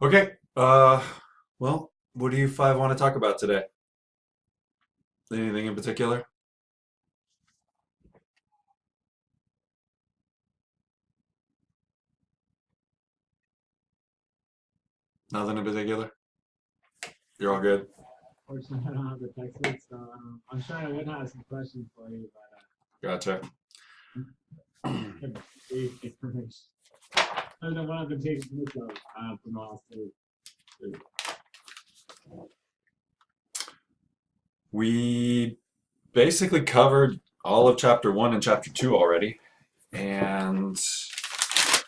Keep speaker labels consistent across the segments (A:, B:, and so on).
A: Okay. Well, what do you five want to talk about today? Anything in particular? Nothing in particular? You're all good?
B: Fortunately, I don't have the textbook, so I'm sure I would have some questions for you,
A: Gotcha.
B: but brief information. I don't know what I've been taking notes of from the last two.
A: We basically covered all of chapter one and chapter two already. And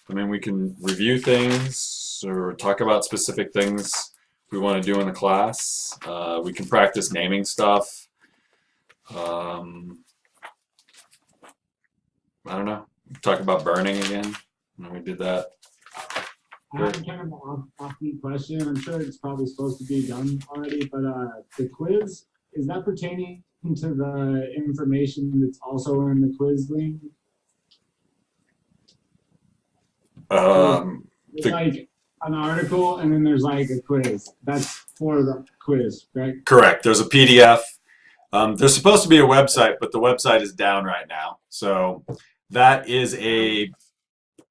A: I mean, we can review things or talk about specific things we want to do in the class. We can practice naming stuff. Um, I don't know. Talk about burning again. And we did that.
B: I have kind of an offbeat question. I'm sure it's probably supposed to be done already, but the quiz, is that pertaining to the information that's also in the quiz link? There's,
A: Um,
B: there's
A: the,
B: like an article and then there's like a quiz. That's for the quiz, right?
A: Correct. There's a PDF. There's supposed to be a website, but the website is down right now. So that is a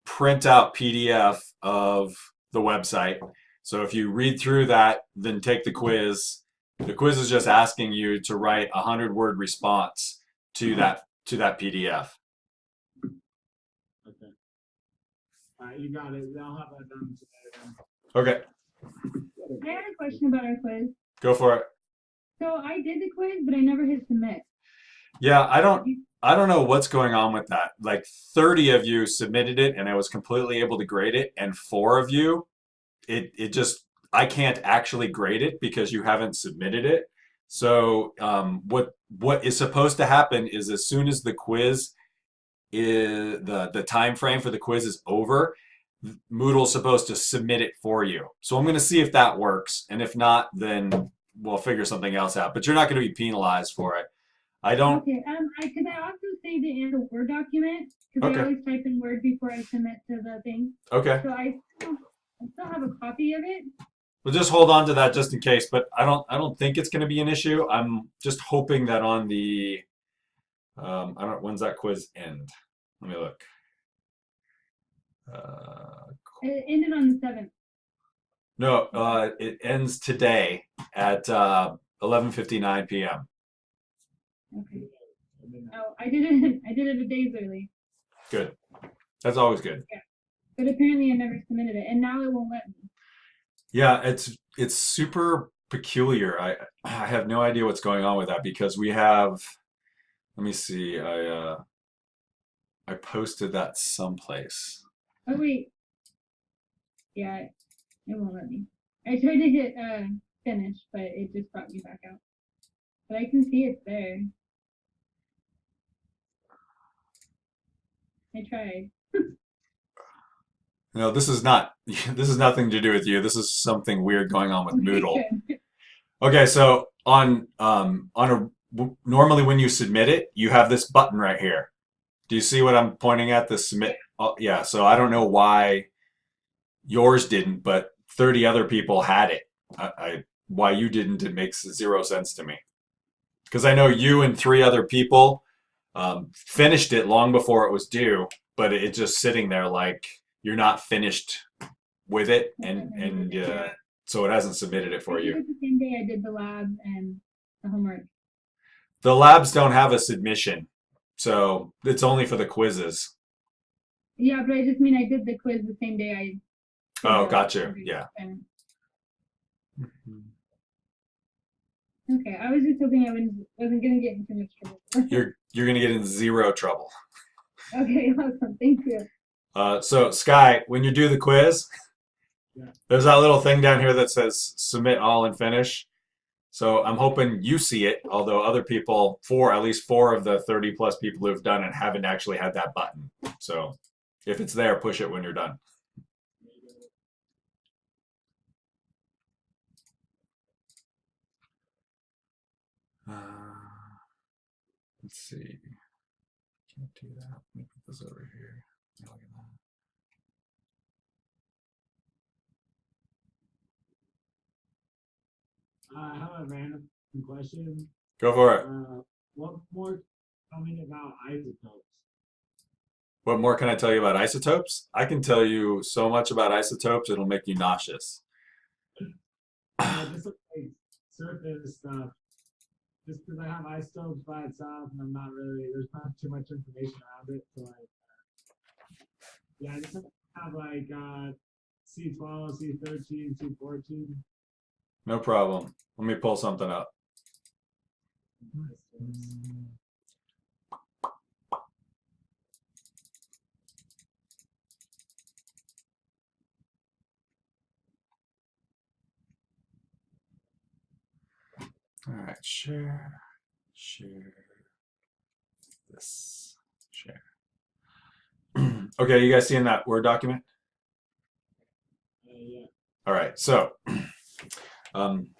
A: printout PDF of the website. So if you read through that, then take the quiz. The quiz is just asking you to write a 100-word response to that PDF.
B: Okay. You got it. I'll have that done today then.
A: Okay,
C: I had a question about our quiz.
A: go for it.
C: So I did the quiz, but I never hit submit.
A: Yeah, I don't know what's going on with that. Like 30 of you submitted it and I was completely able to grade it, and four of you it just I can't actually grade it because you haven't submitted it. So what is supposed to happen is as soon as the quiz is the time frame for the quiz is over, Moodle's supposed to submit it for you. So I'm going to see if that works, and if not, then we'll figure something else out. But you're not going to be penalized for it. I don't.
C: Okay. Because I also saved it in a Word document because I
A: Okay.
C: always type in Word before I submit to the thing.
A: Okay.
C: So I still have a copy of it.
A: We'll just hold on to that just in case. But I don't think it's going to be an issue. I'm just hoping that on the I don't. When's that quiz end? Let me look. Uh,
C: It ended on the 7th.
A: no, it ends today at 11:59 p.m.
C: Okay. Oh, I did it. I did it a days early.
A: Good. That's always good.
C: Yeah. But apparently I never submitted it, and now it won't let me.
A: Yeah, it's super peculiar. I have no idea what's going on with that because we have. Let me see. I posted that someplace.
C: Oh wait. Yeah, it won't let me. I tried to hit finish, but it just brought me back out. But I can see it's there. I tried.
A: No, this is not. This is nothing to do with you. This is something weird going on with
C: Okay,
A: Moodle.
C: good.
A: Okay, so normally when you submit it, you have this button right here. Do you see what I'm pointing at? The submit. Oh, yeah. So I don't know why yours didn't, but 30 other people had it. Why you didn't, it makes zero sense to me. Because I know you and three other people finished it long before it was due, but it's just sitting there like you're not finished with it, and so it hasn't submitted it
C: I
A: for
C: did
A: you.
C: it the same day I did the lab and the homework.
A: The labs don't have a submission, so it's only for the quizzes.
C: Yeah, but I just mean I did the quiz the same day I did
A: Oh,
C: the
A: gotcha.
C: homework.
A: Yeah.
C: Okay, I was just hoping I wasn't gonna get in too much trouble.
A: You're gonna get in zero trouble.
C: Okay, awesome. Thank you.
A: So Sky, when you do the quiz,
B: Yeah.
A: there's that little thing down here that says submit all and finish. So I'm hoping you see it, although other people, at least four of the 30 plus people who've done it haven't actually had that button. So if it's there, push it when you're done. Uh, let's see. Can't do that. Let me put this over here. Look at that.
B: I have a random question.
A: Go for it.
B: What more tell me about isotopes?
A: What more can I tell you about isotopes? I can tell you so much about isotopes, it'll make you nauseous.
B: Just like surface stuff. Just because I have isotopes by itself, and I'm not really, there's not too much information around it. So like, yeah, I just have like C12, C13, C14.
A: No problem. Let me pull something up. All right, share, this, share. Okay, you guys seeing that Word document?
B: Yeah.
A: All right, so an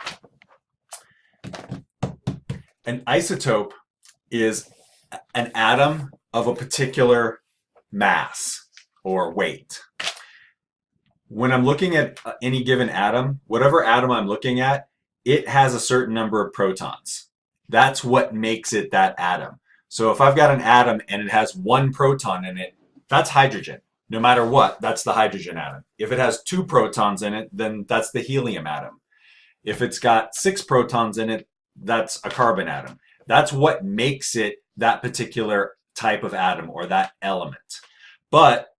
A: isotope is an atom of a particular mass or weight. When I'm looking at any given atom, whatever atom I'm looking at, it has a certain number of protons. That's what makes it that atom. So if I've got an atom and it has 1 proton in it, that's hydrogen. No matter what, that's the hydrogen atom. If it has 2 protons in it, then that's the helium atom. If it's got 6 protons in it, that's a carbon atom. That's what makes it that particular type of atom or that element. But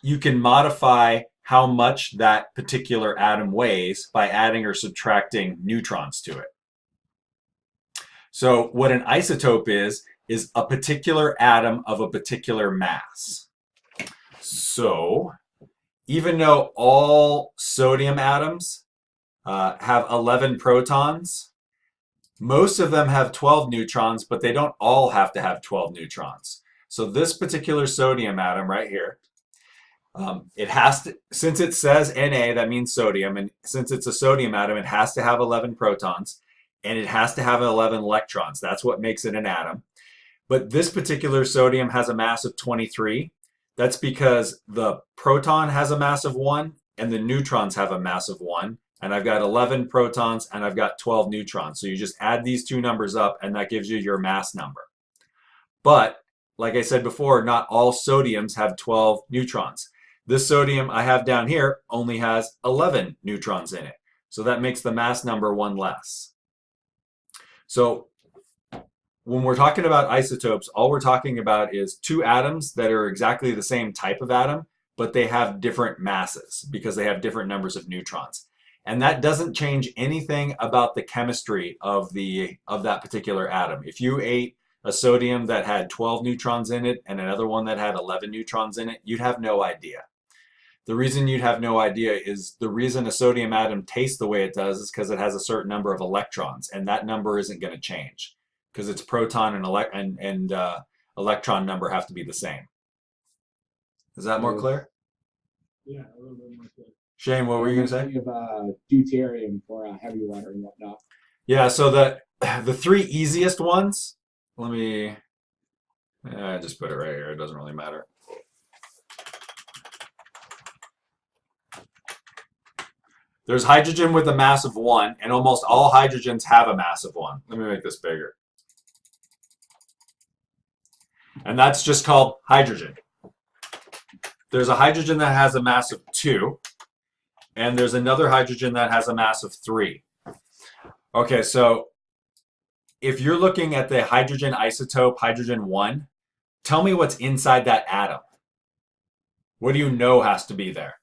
A: you can modify how much that particular atom weighs by adding or subtracting neutrons to it. So what an isotope is a particular atom of a particular mass. So even though all sodium atoms have 11 protons, most of them have 12 neutrons, but they don't all have to have 12 neutrons. So this particular sodium atom right here, it has to, since it says Na, that means sodium, and since it's a sodium atom, it has to have 11 protons, and it has to have 11 electrons. That's what makes it an atom. But this particular sodium has a mass of 23. That's because the proton has a mass of 1, and the neutrons have a mass of 1. And I've got 11 protons, and I've got 12 neutrons. So you just add these two numbers up, and that gives you your mass number. But, like I said before, not all sodiums have 12 neutrons. This sodium I have down here only has 11 neutrons in it. So that makes the mass number 1 less. So when we're talking about isotopes, all we're talking about is 2 atoms that are exactly the same type of atom, but they have different masses because they have different numbers of neutrons. And that doesn't change anything about the chemistry of that particular atom. If you ate a sodium that had 12 neutrons in it and another one that had 11 neutrons in it, you'd have no idea. The reason you'd have no idea is the reason a sodium atom tastes the way it does is because it has a certain number of electrons, and that number isn't going to change because its proton and electron number have to be the same. Is that more clear?
B: Yeah, a little bit more clear.
A: Shane, what were you going to say?
D: We have deuterium for heavy water and whatnot.
A: Yeah, so the 3 easiest ones, let me just put it right here. It doesn't really matter. There's hydrogen with a mass of 1, and almost all hydrogens have a mass of 1. Let me make this bigger. And that's just called hydrogen. There's a hydrogen that has a mass of 2, and there's another hydrogen that has a mass of 3. Okay, so if you're looking at the hydrogen isotope, hydrogen 1, tell me what's inside that atom. What do you know has to be there?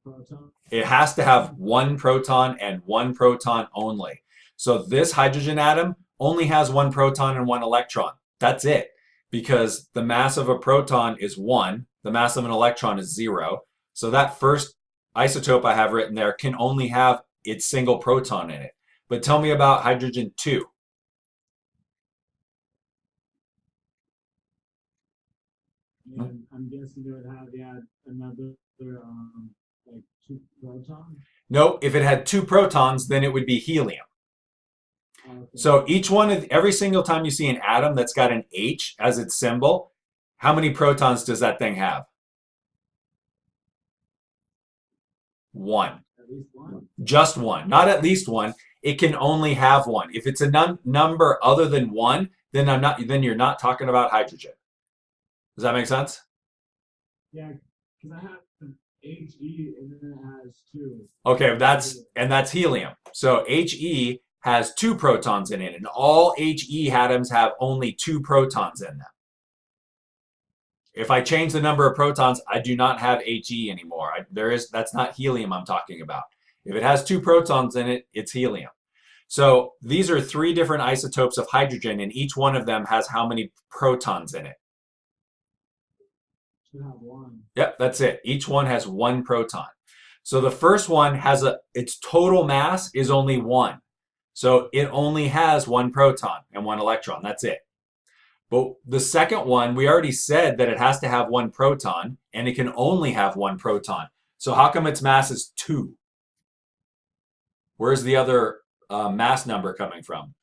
B: Proton.
A: It has to have 1 proton and 1 proton only. So this hydrogen atom only has 1 proton and 1 electron. That's it. Because the mass of a proton is 1, the mass of an electron is 0. So that first isotope I have written there can only have its single proton in it. But tell me about hydrogen 2.
B: And I'm guessing it would have another like 2 protons.
A: No, if it had 2 protons, then it would be helium.
B: Okay.
A: So every single time you see an atom that's got an H as its symbol, how many protons does that thing have? 1.
B: least one.
A: Just one, not at least one. It can only have one. If it's a number other than one, then Then you're not talking about hydrogen. Does that make sense?
B: Yeah, because I have He and then it has two.
A: Okay, that's helium. So He has 2 protons in it, and all He atoms have only 2 protons in them. If I change the number of protons, I do not have He anymore. That's not helium I'm talking about. If it has 2 protons in it, it's helium. So these are 3 different isotopes of hydrogen, and each one of them has how many protons in it?
B: Should have one.
A: Yep, that's it. Each one has 1 proton. So the first one has its total mass is only 1. So it only has 1 proton and 1 electron. That's it. But the second one, we already said that it has to have 1 proton, and it can only have 1 proton. So how come its mass is 2? Where's the other mass number coming from?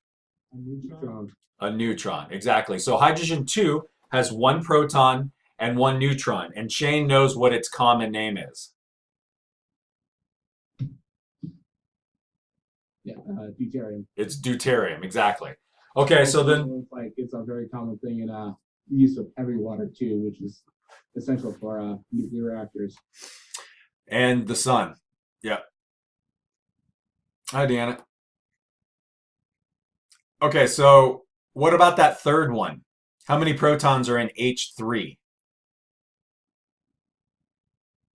B: A neutron.
A: A neutron, exactly. So hydrogen 2 has 1 proton and 1 neutron, and Shane knows what its common name is.
D: Yeah, deuterium.
A: It's deuterium, exactly. Okay, so then,
D: Like it's a very common thing in use of heavy water too, which is essential for nuclear reactors.
A: and the sun. Yep. Hi, Deanna. Okay, so what about that third one? How many protons are in H3?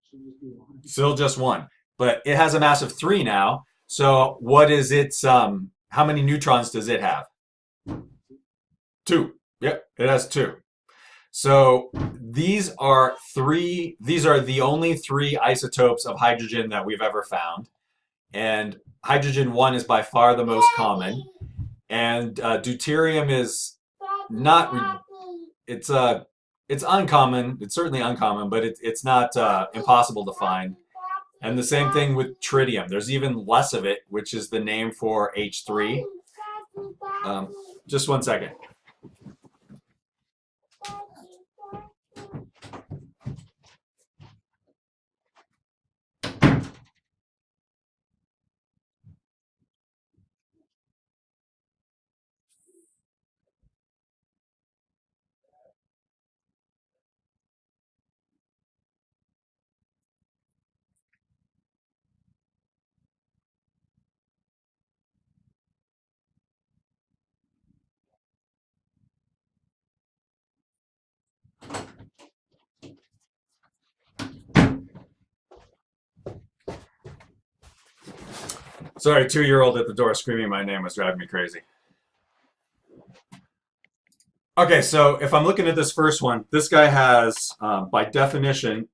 B: Should just be one.
A: Still just 1, but it has a mass of 3 now. So what is its, how many neutrons does it have? 2. Yep, it has 2. So these are the only 3 isotopes of hydrogen that we've ever found. And hydrogen 1 is by far the most common. And deuterium is not, it's uncommon. It's certainly uncommon, but it's not impossible to find. And the same thing with tritium. There's even less of it, which is the name for H3. Just one second. Sorry, 2-year-old at the door screaming my name was driving me crazy. Okay, so if I'm looking at this first one, this guy has, by definition,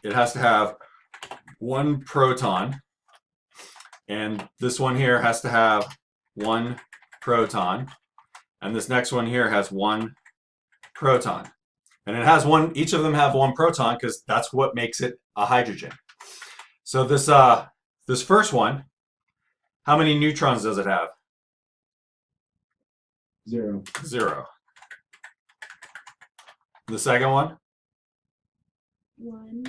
A: it has to have 1 proton. And this one here has to have 1 proton. And this next one here has 1 proton. And it has each of them have 1 proton because that's what makes it a hydrogen. So this first one, how many neutrons does it have?
D: 0.
A: 0. The second one?
C: 1.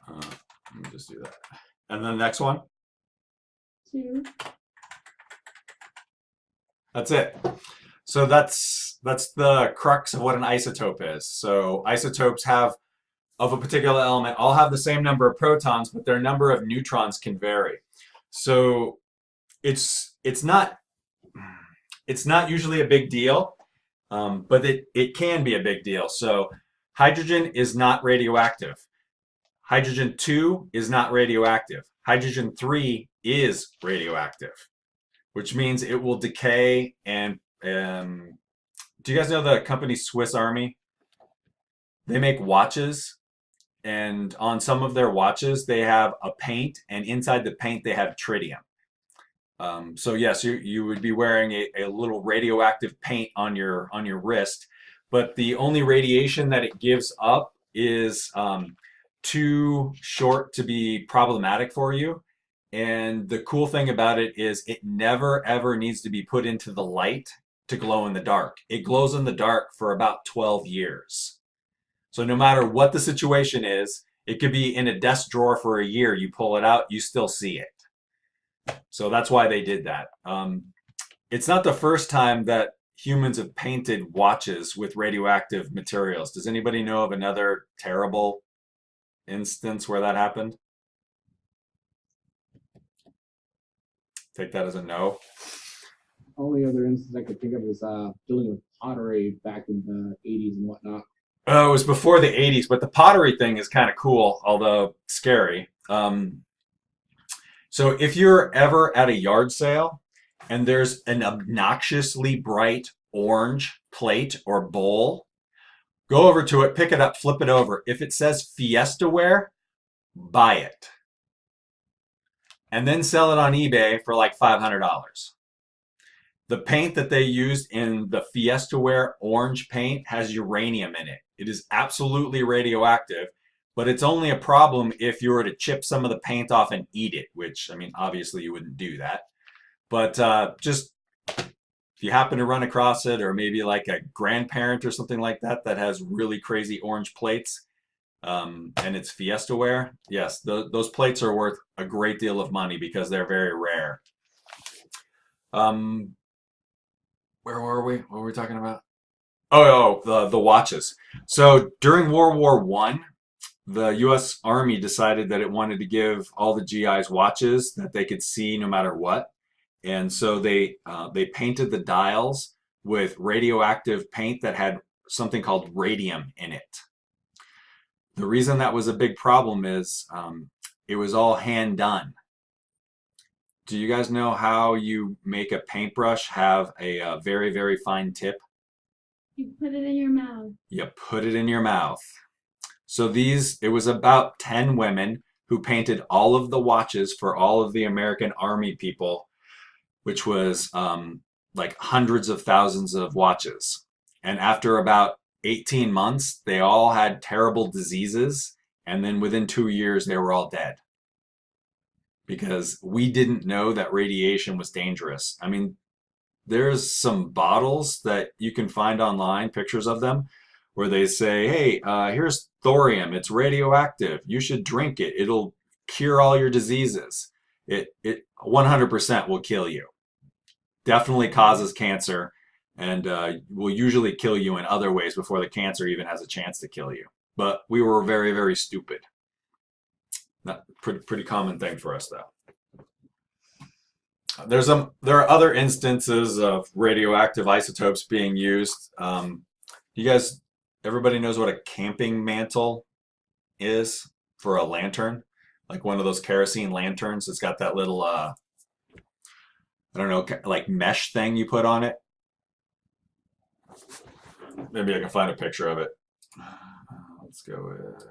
A: Let me just do that. And then the next one?
C: 2.
A: That's it. So that's the crux of what an isotope is. So isotopes of a particular element all have the same number of protons, but their number of neutrons can vary. So it's not usually a big deal, but it can be a big deal. So hydrogen is not radioactive. Hydrogen 2 is not radioactive. Hydrogen 3 is radioactive, which means it will decay. And do you guys know the company Swiss Army? They make watches, and on some of their watches they have a paint, and inside the paint they have tritium. So yes, you would be wearing a little radioactive paint on your wrist, but the only radiation that it gives up is too short to be problematic for you. And the cool thing about it is it never ever needs to be put into the light to glow in the dark. It glows in the dark for about 12 years. So no matter what the situation is, it could be in a desk drawer for a year. You pull it out, you still see it. So that's why they did that. It's not the first time that humans have painted watches with radioactive materials. Does anybody know of another terrible instance where that happened? Take that as a no.
D: Only other instance I could think of is dealing with pottery back in the 80s and whatnot.
A: Oh, it was before the 80s, but the pottery thing is kind of cool, although scary. So if you're ever at a yard sale and there's an obnoxiously bright orange plate or bowl, go over to it, pick it up, flip it over. If it says Fiestaware, buy it. And then sell it on eBay for like $500. The paint that they used in the Fiestaware orange paint has uranium in it. It is absolutely radioactive, but it's only a problem if you were to chip some of the paint off and eat it, which, I mean, obviously you wouldn't do that. But just if you happen to run across it, or maybe like a grandparent or something like that that has really crazy orange plates, and it's Fiestaware, yes, those plates are worth a great deal of money because they're very rare. Where were we? What were we talking about? Oh, the watches. So during World War I, the U.S. Army decided that it wanted to give all the GIs watches that they could see no matter what. And so they painted the dials with radioactive paint that had something called radium in it. The reason that was a big problem is it was all hand done. Do you guys know how you make a paintbrush have a very, very fine tip?
C: You put it in your mouth.
A: You put it in your mouth. So it was about 10 women who painted all of the watches for all of the American Army people, which was like hundreds of thousands of watches. And after about 18 months, they all had terrible diseases. And then within 2 years, they were all dead. Because we didn't know that radiation was dangerous. I mean, there's some bottles that you can find online, pictures of them, where they say, hey, here's thorium. It's radioactive. You should drink it. It'll cure all your diseases. It 100% will kill you. Definitely causes cancer, and will usually kill you in other ways before the cancer even has a chance to kill you. But we were very, very stupid. Not pretty common thing for us, though. There are other instances of radioactive isotopes being used. Everybody knows what a camping mantle is for a lantern, like one of those kerosene lanterns. It's got that little, I don't know, like mesh thing you put on it. Maybe I can find a picture of it. Let's go with.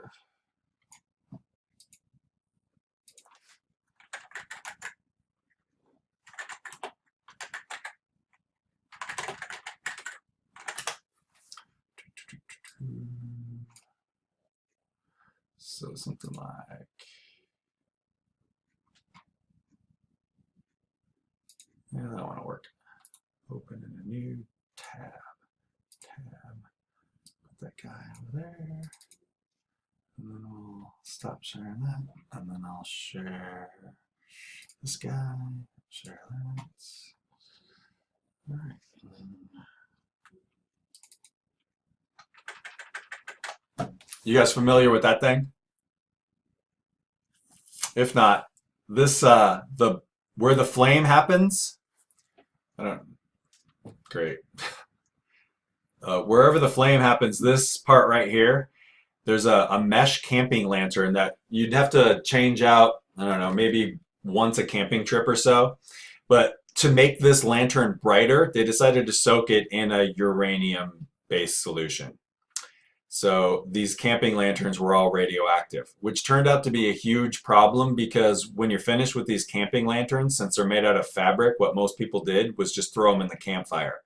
A: So something like, yeah, that don't want to work. Open in a new tab. Put that guy over there. And then I'll stop sharing that. And then I'll share this guy. Share that. All right. You guys familiar with that thing? If not, this where the flame happens, great. Wherever the flame happens, this part right here, there's a mesh camping lantern that you'd have to change out, I don't know, maybe once a camping trip or so. But to make this lantern brighter, they decided to soak it in a uranium-based solution. So these camping lanterns were all radioactive, which turned out to be a huge problem because when you're finished with these camping lanterns, since they're made out of fabric, what most people did was just throw them in the campfire.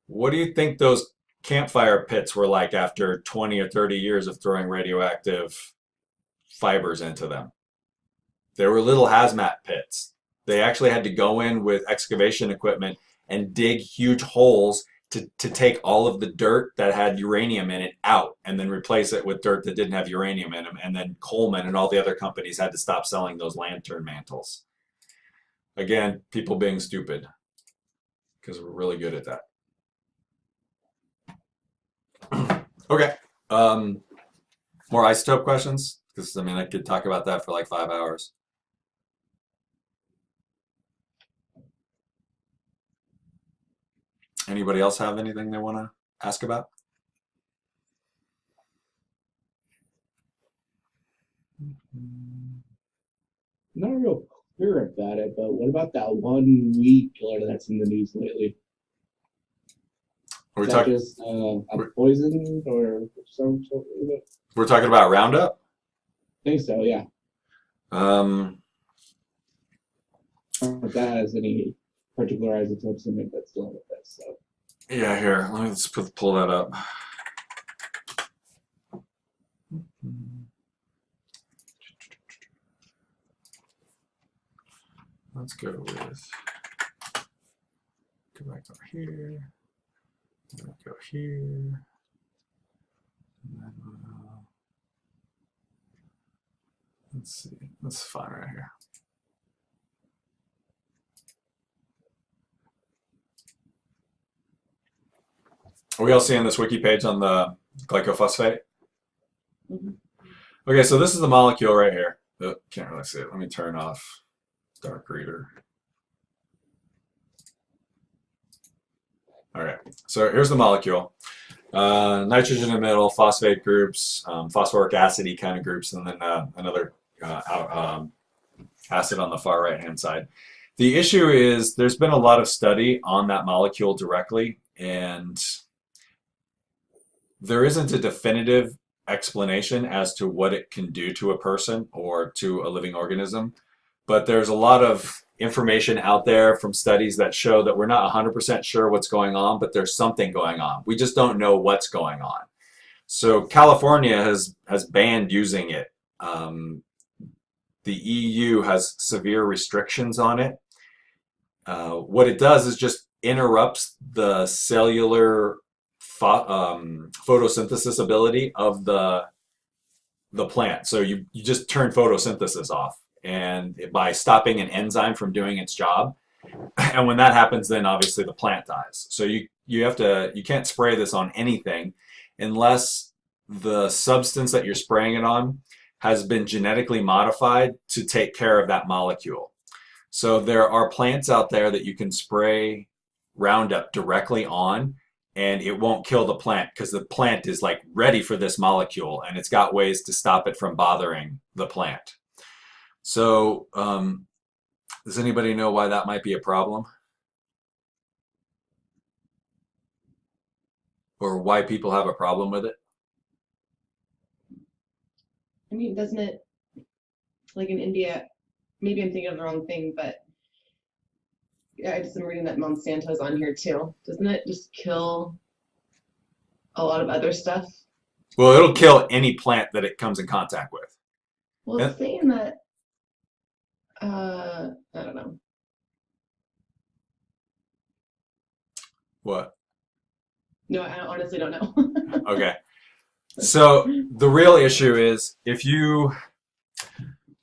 A: What do you think those campfire pits were like after 20 or 30 years of throwing radioactive fibers into them? They were little hazmat pits. They actually had to go in with excavation equipment and dig huge holes to take all of the dirt that had uranium in it out and then replace it with dirt that didn't have uranium in them. And then Coleman and all the other companies had to stop selling those lantern mantles. Again, people being stupid because we're really good at that. Okay. More isotope questions? Because I mean, I could talk about that for like 5 hours. Anybody else have anything they want to ask about?
D: Not real clear about it, but what about that one weed killer that's in the news lately?
A: Are we
D: Is that
A: talking?
D: just a poison or some sort of it?
A: We're talking about Roundup.
D: I think so, yeah.
A: Um,
D: If that has any particular isotopes in it that's dealing with this. So
A: yeah, here. Let's pull that up. Let's go with. Go back over here. Go here. And then, let's see. Let's find right here. Are we all seeing this wiki page on the glycophosphate?
E: Mhm.
A: Okay, so this is the molecule right here. Oh, can't really see it. Let me turn off Dark Reader. All right, so here's the molecule. Nitrogen in the middle, phosphate groups, phosphoric acid kind of groups, and then another acid on the far right-hand side. The issue is there's been a lot of study on that molecule directly, and there isn't a definitive explanation as to what it can do to a person or to a living organism. But there's a lot of information out there from studies that show that we're not 100% sure what's going on, but there's something going on. We just don't know what's going on. So California has banned using it. The EU has severe restrictions on it. What it does is just interrupts the cellular photosynthesis ability of the plant. So you just turn photosynthesis off, and by stopping an enzyme from doing its job. And when that happens, then obviously the plant dies. So you can't spray this on anything unless the substance that you're spraying it on has been genetically modified to take care of that molecule. So there are plants out there that you can spray Roundup directly on, and it won't kill the plant because the plant is like ready for this molecule, and it's got ways to stop it from bothering the plant. So does anybody know why that might be a problem? Or why people have a problem with it?
E: I mean, doesn't it, like in India, maybe I'm thinking of the wrong thing, but yeah, I just am reading that Monsanto's on here too. Doesn't it just kill a lot of other stuff?
A: Well, it'll kill any plant that it comes in contact with.
E: Well, it's saying that, I don't know.
A: What?
E: No, I honestly don't know.
A: Okay. So the real issue is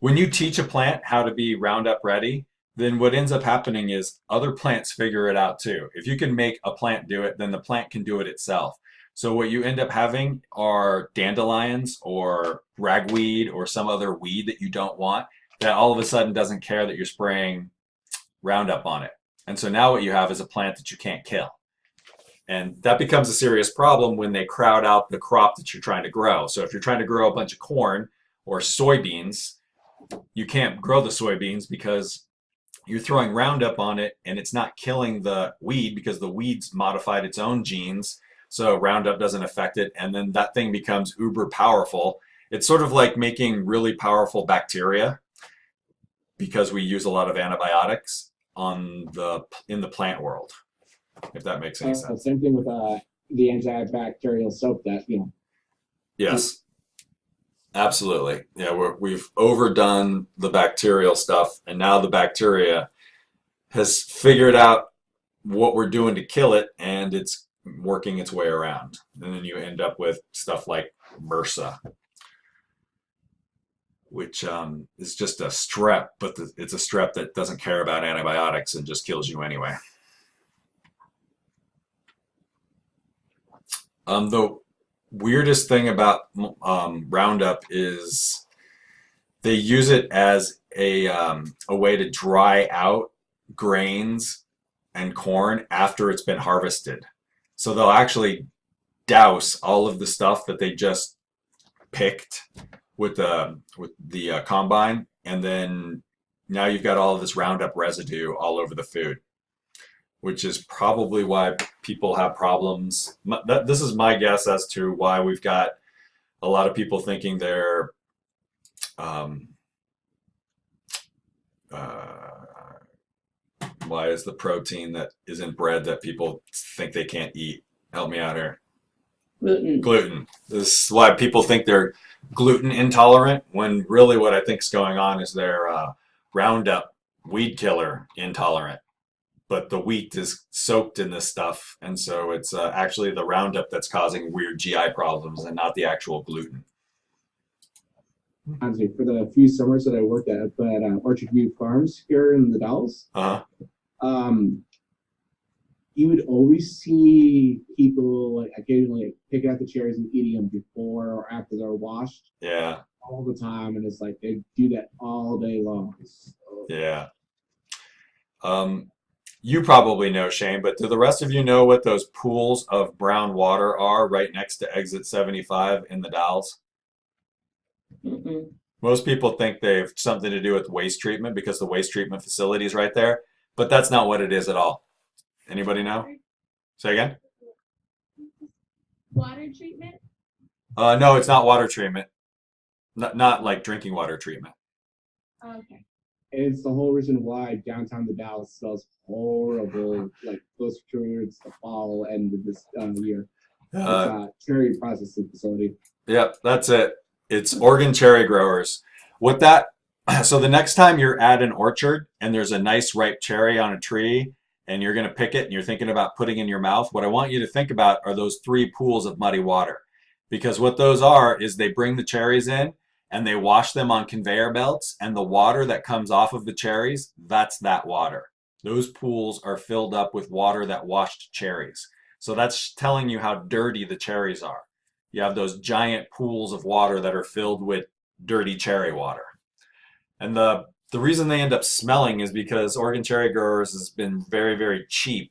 A: when you teach a plant how to be Roundup ready, then what ends up happening is other plants figure it out too. If you can make a plant do it, then the plant can do it itself. So what you end up having are dandelions or ragweed or some other weed that you don't want that all of a sudden doesn't care that you're spraying Roundup on it. And so now what you have is a plant that you can't kill. And that becomes a serious problem when they crowd out the crop that you're trying to grow. So if you're trying to grow a bunch of corn or soybeans, you can't grow the soybeans because you're throwing Roundup on it and it's not killing the weed because the weed's modified its own genes. So Roundup doesn't affect it. And then that thing becomes uber powerful. It's sort of like making really powerful bacteria because we use a lot of antibiotics in the plant world, if that makes any sense.
D: Same thing with the antibacterial soap that,
A: Yes, absolutely. Yeah, we've overdone the bacterial stuff, and now the bacteria has figured out what we're doing to kill it, and it's working its way around. And then you end up with stuff like MRSA, which is just a strep, but it's a strep that doesn't care about antibiotics and just kills you anyway. The weirdest thing about Roundup is they use it as a way to dry out grains and corn after it's been harvested. So they'll actually douse all of the stuff that they just picked with the combine, and then now you've got all of this Roundup residue all over the food, which is probably why people have problems. This is my guess as to why we've got a lot of people thinking they're why is the protein that is in bread that people think they can't eat? Help me out here.
E: Gluten.
A: Gluten. This is why people think they're gluten intolerant, when really what I think is going on is they're Roundup weed killer intolerant. But the wheat is soaked in this stuff, and so it's actually the Roundup that's causing weird GI problems and not the actual gluten.
D: Honestly, for the few summers that I worked at Orchard View Farms here in the Dalles, you would always see people like occasionally picking out the cherries and eating them before or after they're washed.
A: Yeah.
D: All the time, and it's like they do that all day long. So.
A: Yeah. You probably know, Shane, but do the rest of you know what those pools of brown water are right next to exit 75 in the Dalles?
E: Mm-mm.
A: Most people think they have something to do with waste treatment because the waste treatment facility is right there, but that's not what it is at all. Anybody know? Say again?
C: Water treatment?
A: No, it's not water treatment. Not like drinking water treatment.
C: Okay.
D: It's the whole reason why downtown the Dalles smells horrible, like close towards the fall end of this year. It's cherry processing facility.
A: Yep, that's it. It's Oregon cherry growers. So the next time you're at an orchard and there's a nice ripe cherry on a tree and you're going to pick it and you're thinking about putting in your mouth, what I want you to think about are those 3 pools of muddy water. Because what those are is they bring the cherries in and they wash them on conveyor belts, and the water that comes off of the cherries, that's that water. Those pools are filled up with water that washed cherries. So that's telling you how dirty the cherries are. You have those giant pools of water that are filled with dirty cherry water. And the reason they end up smelling is because Oregon cherry growers has been very, very cheap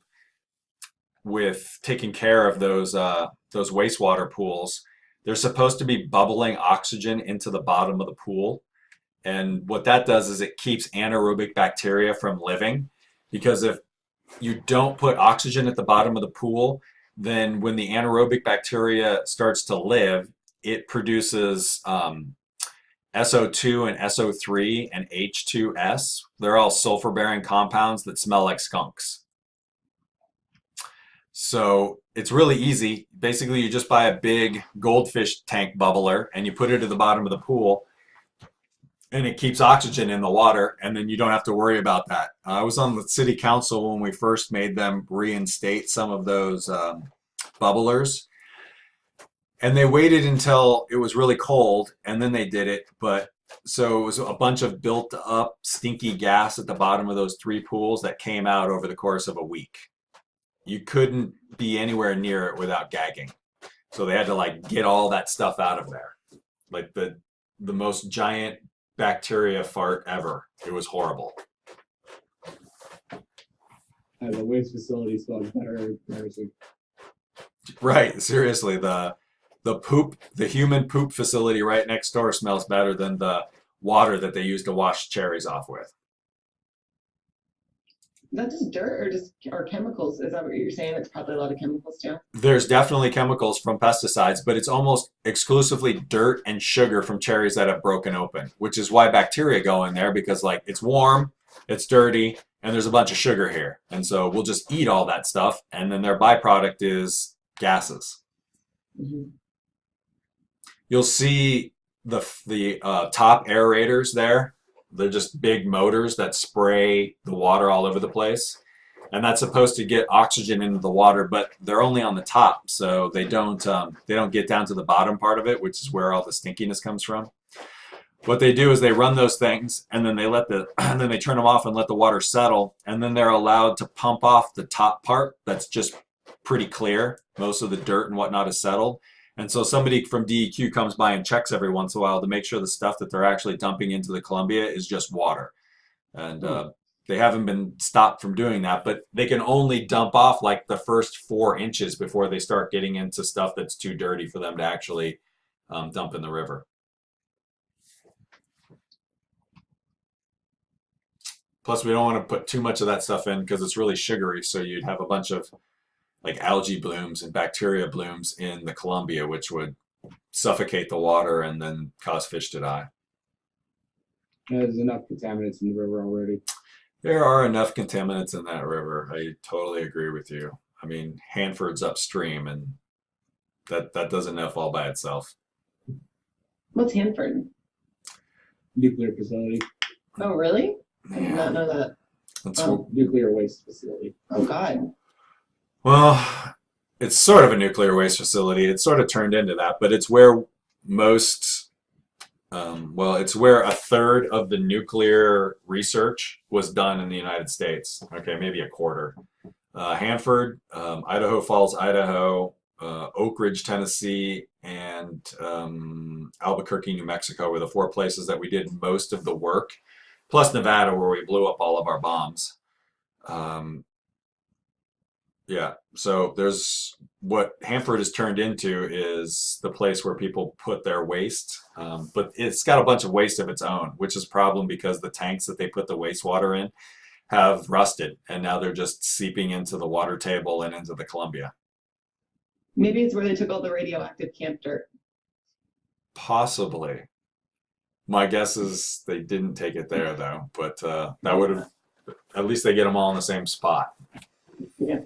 A: with taking care of those wastewater pools. They're supposed to be bubbling oxygen into the bottom of the pool. And what that does is it keeps anaerobic bacteria from living. Because if you don't put oxygen at the bottom of the pool, then when the anaerobic bacteria starts to live, it produces SO2 and SO3 and H2S. They're all sulfur-bearing compounds that smell like skunks. So it's really easy. Basically, you just buy a big goldfish tank bubbler and you put it at the bottom of the pool, and it keeps oxygen in the water, and then you don't have to worry about that. I was on the city council when we first made them reinstate some of those bubblers, and they waited until it was really cold and then they did it. But so it was a bunch of built up stinky gas at the bottom of those 3 pools that came out over the course of a week. You couldn't be anywhere near it without gagging. So they had to like get all that stuff out of there. Like the most giant bacteria fart ever. It was horrible.
D: The waste facility smells better in comparison.
A: Right, seriously, the human poop facility right next door smells better than the water that they use to wash cherries off with.
E: Is that just dirt or chemicals? Is that what you're saying? It's probably a lot of chemicals too.
A: There's definitely chemicals from pesticides, but it's almost exclusively dirt and sugar from cherries that have broken open, which is why bacteria go in there, because like it's warm, it's dirty, and there's a bunch of sugar here. And so we'll just eat all that stuff, and then their byproduct is gases.
E: Mm-hmm.
A: You'll see the top aerators there. They're just big motors that spray the water all over the place. and that's supposed to get oxygen into the water, but they're only on the top, so they don't get down to the bottom part of it, which is where all the stinkiness comes from. What they do is they run those things, and then and then they turn them off and let the water settle, and then they're allowed to pump off the top part that's just pretty clear. Most of the dirt and whatnot is settled. And so somebody from DEQ comes by and checks every once in a while to make sure the stuff that they're actually dumping into the Columbia is just water. And they haven't been stopped from doing that, but they can only dump off like the first 4 inches before they start getting into stuff that's too dirty for them to actually dump in the river. Plus, we don't want to put too much of that stuff in because it's really sugary, so you'd have a bunch of like algae blooms and bacteria blooms in the Columbia, which would suffocate the water and then cause fish to die.
D: There's enough contaminants in the river already.
A: There are enough contaminants in that river. I totally agree with you. I mean, Hanford's upstream, and that does enough all by itself.
E: What's Hanford?
D: Nuclear facility.
E: Oh, really? I did not know that.
A: That's
E: Oh.
D: Nuclear waste facility.
E: Oh, God.
A: Well, it's sort of a nuclear waste facility. It's sort of turned into that, but it's where most, it's where a third of the nuclear research was done in the United States. Okay, maybe a quarter. Hanford, Idaho Falls, Idaho, Oak Ridge, Tennessee, and Albuquerque, New Mexico were the 4 places that we did most of the work, plus Nevada, where we blew up all of our bombs. Yeah, so there's what Hanford has turned into is the place where people put their waste, but it's got a bunch of waste of its own, which is a problem because the tanks that they put the wastewater in have rusted, and now they're just seeping into the water table and into the Columbia.
E: Maybe it's where they took all the radioactive camp dirt.
A: Possibly. My guess is they didn't take it there, though, but that would have, at least they get them all in the same spot.
E: Yeah.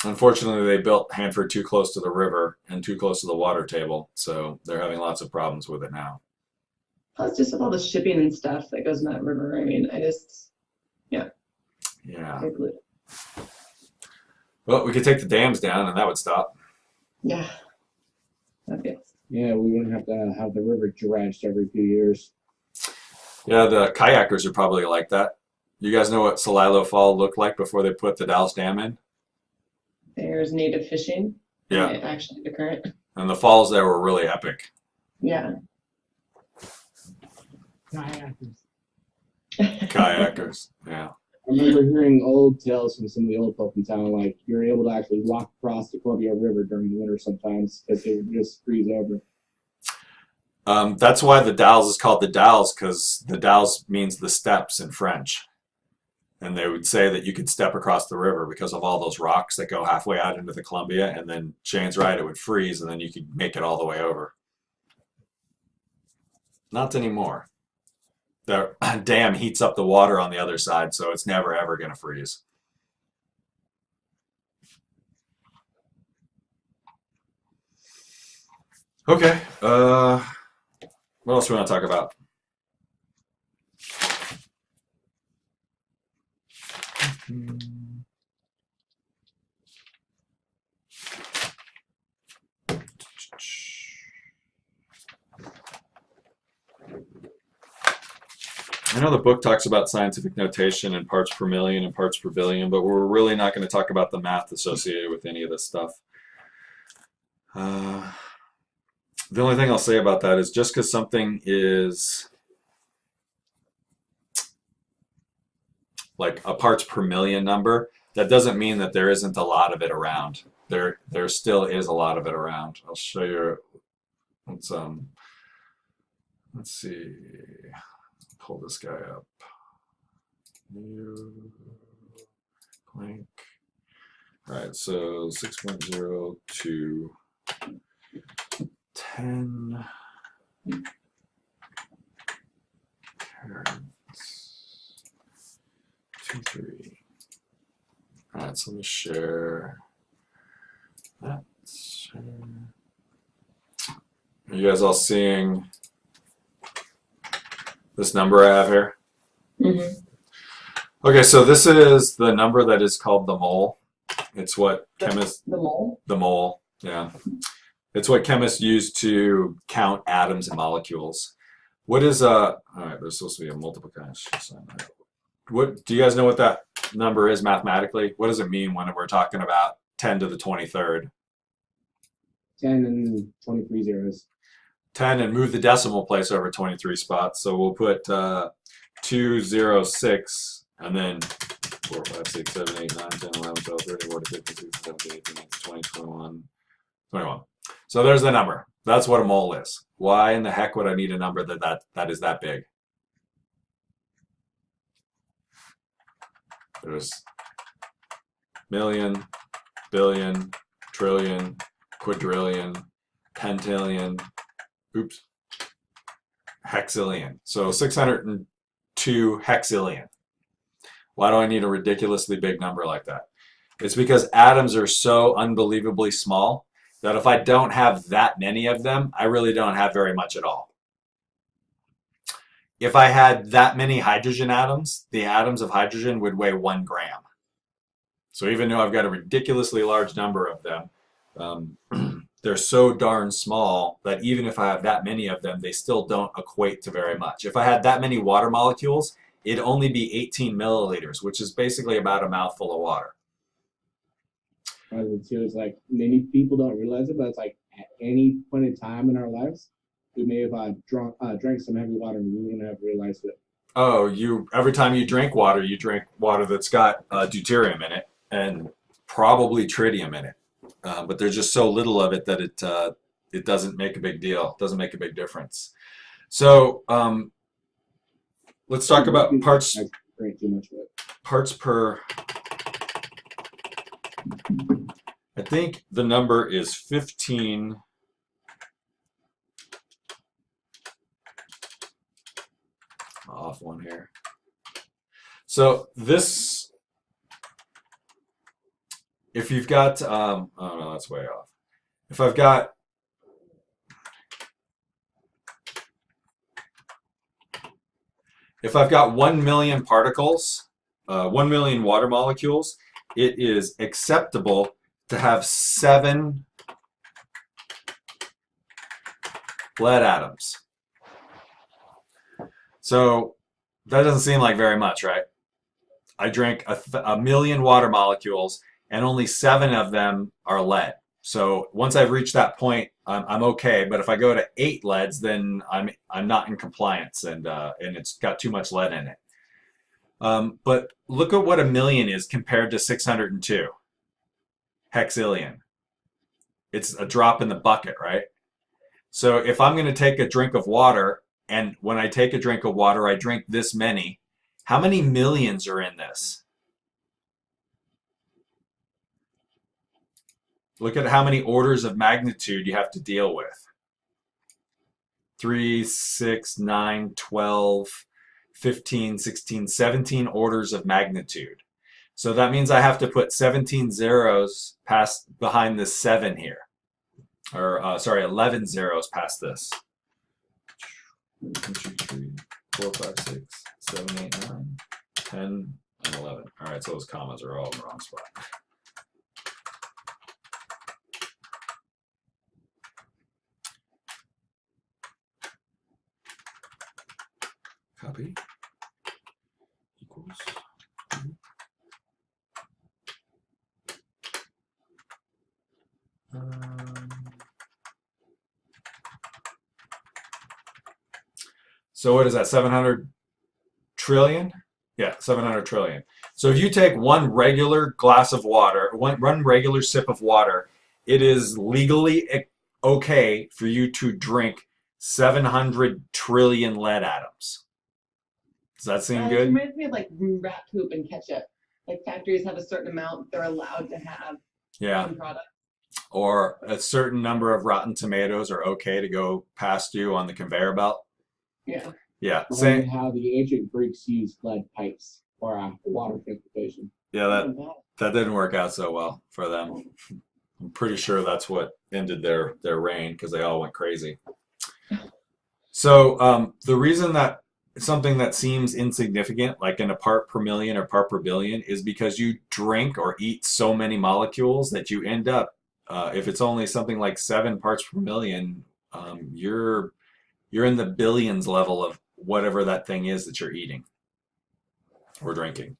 A: Unfortunately, they built Hanford too close to the river and too close to the water table, so they're having lots of problems with it now.
E: Plus, just with all the shipping and stuff that goes in that river, I mean,
A: Yeah.
E: I believe.
A: Well, we could take the dams down and that would stop.
E: Yeah. Okay.
D: Yeah, we wouldn't have to have the river dredged every few years.
A: Yeah, the kayakers are probably like that. You guys know what Celilo Fall looked like before they put the Dallas Dam in?
E: There's native fishing.
A: Yeah.
E: Actually, the current.
A: And the falls there were really epic.
E: Yeah.
B: Kayakers.
A: Kayakers, yeah.
D: I remember hearing old tales from some of the old folk in town, like you're able to actually walk across the Columbia River during the winter sometimes because it would just freeze over.
A: That's why the Dalles is called the Dalles, because the Dalles means the steps in French. And they would say that you could step across the river because of all those rocks that go halfway out into the Columbia, and then Shane's right, it would freeze, and then you could make it all the way over. Not anymore. The dam heats up the water on the other side, so it's never ever going to freeze. Okay, what else do we want to talk about? I know the book talks about scientific notation and parts per million and parts per billion, but we're really not going to talk about the math associated with any of this stuff. The only thing I'll say about that is just because something is like a parts per million number, that doesn't mean that there isn't a lot of it around. There still is a lot of it around. I'll show you. Let's see. Pull this guy up. New blank. All right, so 6.0 to 10 carats 2, 3. All right, so let me share that. Share. Are you guys all seeing this number I have here?
E: Mm-hmm.
A: Okay, so this is the number that is called the mole. It's what chemists,
E: The mole?
A: the mole, yeah. It's what chemists use to count atoms and molecules. What is all right, there's supposed to be a multiplication sign. What do you guys know what that number is mathematically? What does it mean when we're talking about 10 to the 23rd?
D: 10 and 23 zeros.
A: 10 and move the decimal place over 23 spots. So we'll put 206 and then 4, 5, 6, 7, 8, 9, 10, 11, 12, 13, 14, 15, 16, 17, 18, 19, 20, 21, 21. So there's the number. That's what a mole is. Why in the heck would I need a number that is that big? There's million, billion, trillion, quadrillion, pentillion, oops, hexillion. So 602 hexillion. Why do I need a ridiculously big number like that? It's because atoms are so unbelievably small that if I don't have that many of them, I really don't have very much at all. If I had that many hydrogen atoms, the atoms of hydrogen would weigh 1 gram. So even though I've got a ridiculously large number of them, they're so darn small that even if I have that many of them, they still don't equate to very much. If I had that many water molecules, it'd only be 18 milliliters, which is basically about a mouthful of water.
D: It's like many people don't realize it, but it's like at any point in time in our lives, we may have drank some heavy water and we wouldn't have realized it.
A: Oh, every time you drink water that's got deuterium in it and probably tritium in it. But there's just so little of it that it doesn't make a big deal. It doesn't make a big difference. So let's talk about parts.
D: I drank too much of it.
A: Parts per. I think the number is 15. Off one here. So this, if you've got, oh no, that's way off. If I've got, if I've got 1 million particles, 1 million water molecules, it is acceptable to have 7 lead atoms. So that doesn't seem like very much, right? I drank a million water molecules and only 7 of them are lead. So once I've reached that point, I'm okay. But if I go to 8 leads, then I'm not in compliance and it's got too much lead in it. But look at what a million is compared to 602 hexillion. It's a drop in the bucket, right? So if I'm going to take a drink of water, and when I take a drink of water, I drink this many, how many millions are in this? Look at how many orders of magnitude you have to deal with. 3, 6, 9, 12, 15, 16, 17 orders of magnitude. So that means I have to put 17 zeros behind this 7 here. Or, sorry, 11 zeros past this. 1, 2, 3, 4, 5, 6, 7, 8, 9, 10, and 11. All right, so those commas are all in the wrong spot. Copy equals. So what is that, 700 trillion? Yeah, 700 trillion. So if you take one regular glass of water, one regular sip of water, it is legally okay for you to drink 700 trillion lead atoms. Does that seem
E: It
A: good?
E: reminds me of like rat poop and ketchup. Like factories have a certain amount they're allowed to have
A: Yeah.
E: in product.
A: Or a certain number of rotten tomatoes are okay to go past you on the conveyor belt.
E: Yeah.
A: Yeah,
D: Or
A: same.
D: how the ancient Greeks used lead pipes for water transportation.
A: Yeah, that didn't work out so well for them. I'm pretty sure that's what ended their reign because they all went crazy. So the reason that something that seems insignificant, like in a part per million or part per billion, is because you drink or eat so many molecules that you end up, if it's only something like 7 parts per million, you're in the billions level of whatever that thing is that you're eating or drinking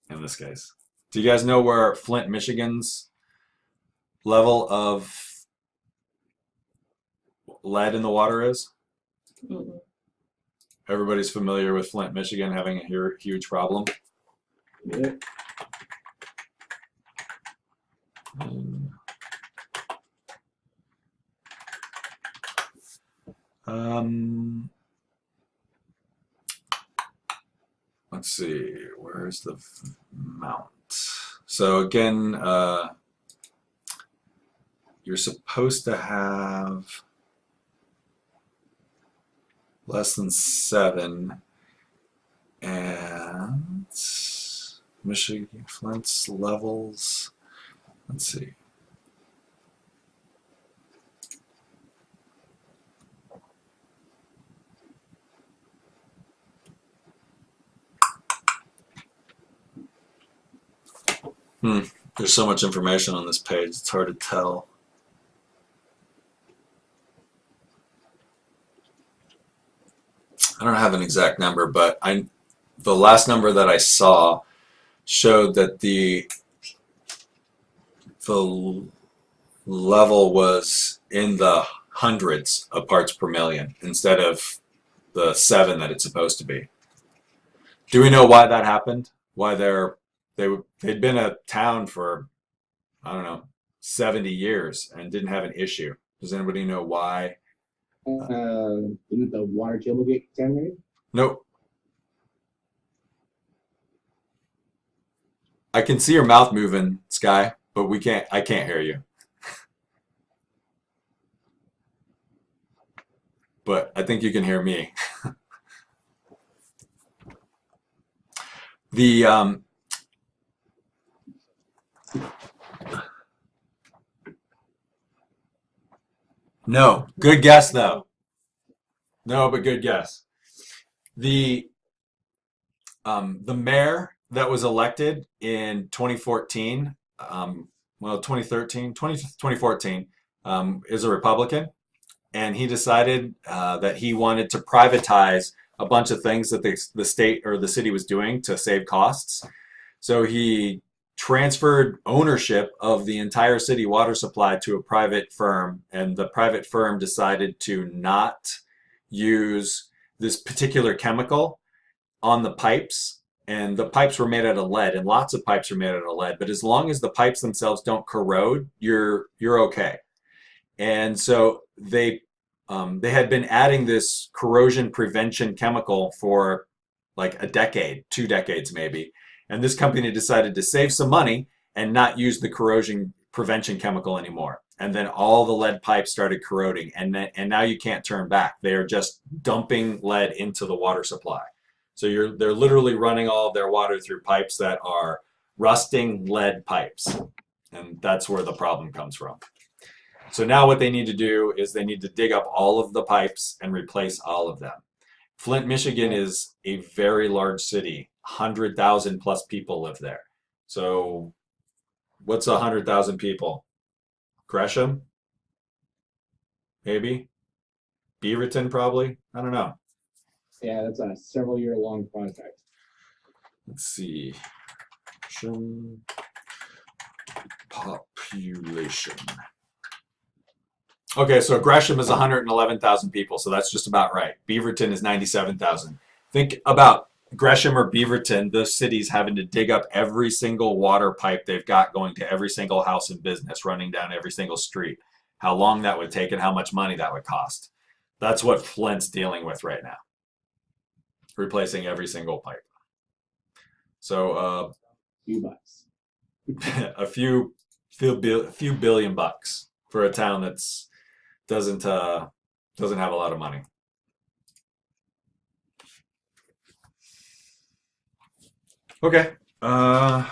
A: in this case. Do you guys know where Flint, Michigan's level of lead in the water is?
E: Mm-mm.
A: Everybody's familiar with Flint, Michigan having a huge problem.
D: Yeah.
A: Let's see, where's the mount? So again, you're supposed to have less than 7, and Michigan Flint's levels. Let's see. There's so much information on this page, it's hard to tell. I don't have an exact number, but the last number that I saw showed that the level was in the hundreds of parts per million instead of the 7 that it's supposed to be. Do we know why that happened? Why they'd been a town for, I don't know, 70 years and didn't have an issue. Does anybody know why?
D: Didn't the water table get contaminated?
A: Nope. I can see your mouth moving, Sky, but I can't hear you. But I think you can hear me. No, good guess though. No, but good guess. The mayor that was elected in 2014, 2014, is a Republican, and he decided that he wanted to privatize a bunch of things that the state or the city was doing to save costs. So he transferred ownership of the entire city water supply to a private firm, and the private firm decided to not use this particular chemical on the pipes. And the pipes were made out of lead, and lots of pipes are made out of lead, but as long as the pipes themselves don't corrode, you're okay. And so they had been adding this corrosion prevention chemical for like a decade, 2 decades maybe. And this company decided to save some money and not use the corrosion prevention chemical anymore. And then all the lead pipes started corroding, and now you can't turn back. They are just dumping lead into the water supply. So they're literally running all of their water through pipes that are rusting lead pipes. And that's where the problem comes from. So now what they need to do is they need to dig up all of the pipes and replace all of them. Flint, Michigan is a very large city. 100,000 plus people live there. So what's 100,000 people? Gresham? Maybe? Beaverton probably? I don't know.
D: Yeah, that's a several-year-long project.
A: Let's see. Population. Okay, so Gresham is 111,000 people, so that's just about right. Beaverton is 97,000. Think about Gresham or Beaverton, those cities having to dig up every single water pipe they've got going to every single house and business, running down every single street. How long that would take and how much money that would cost. That's what Flint's dealing with right now. Replacing every single pipe. So
D: Few bucks.
A: a few billion bucks for a town that's doesn't have a lot of money. Okay. What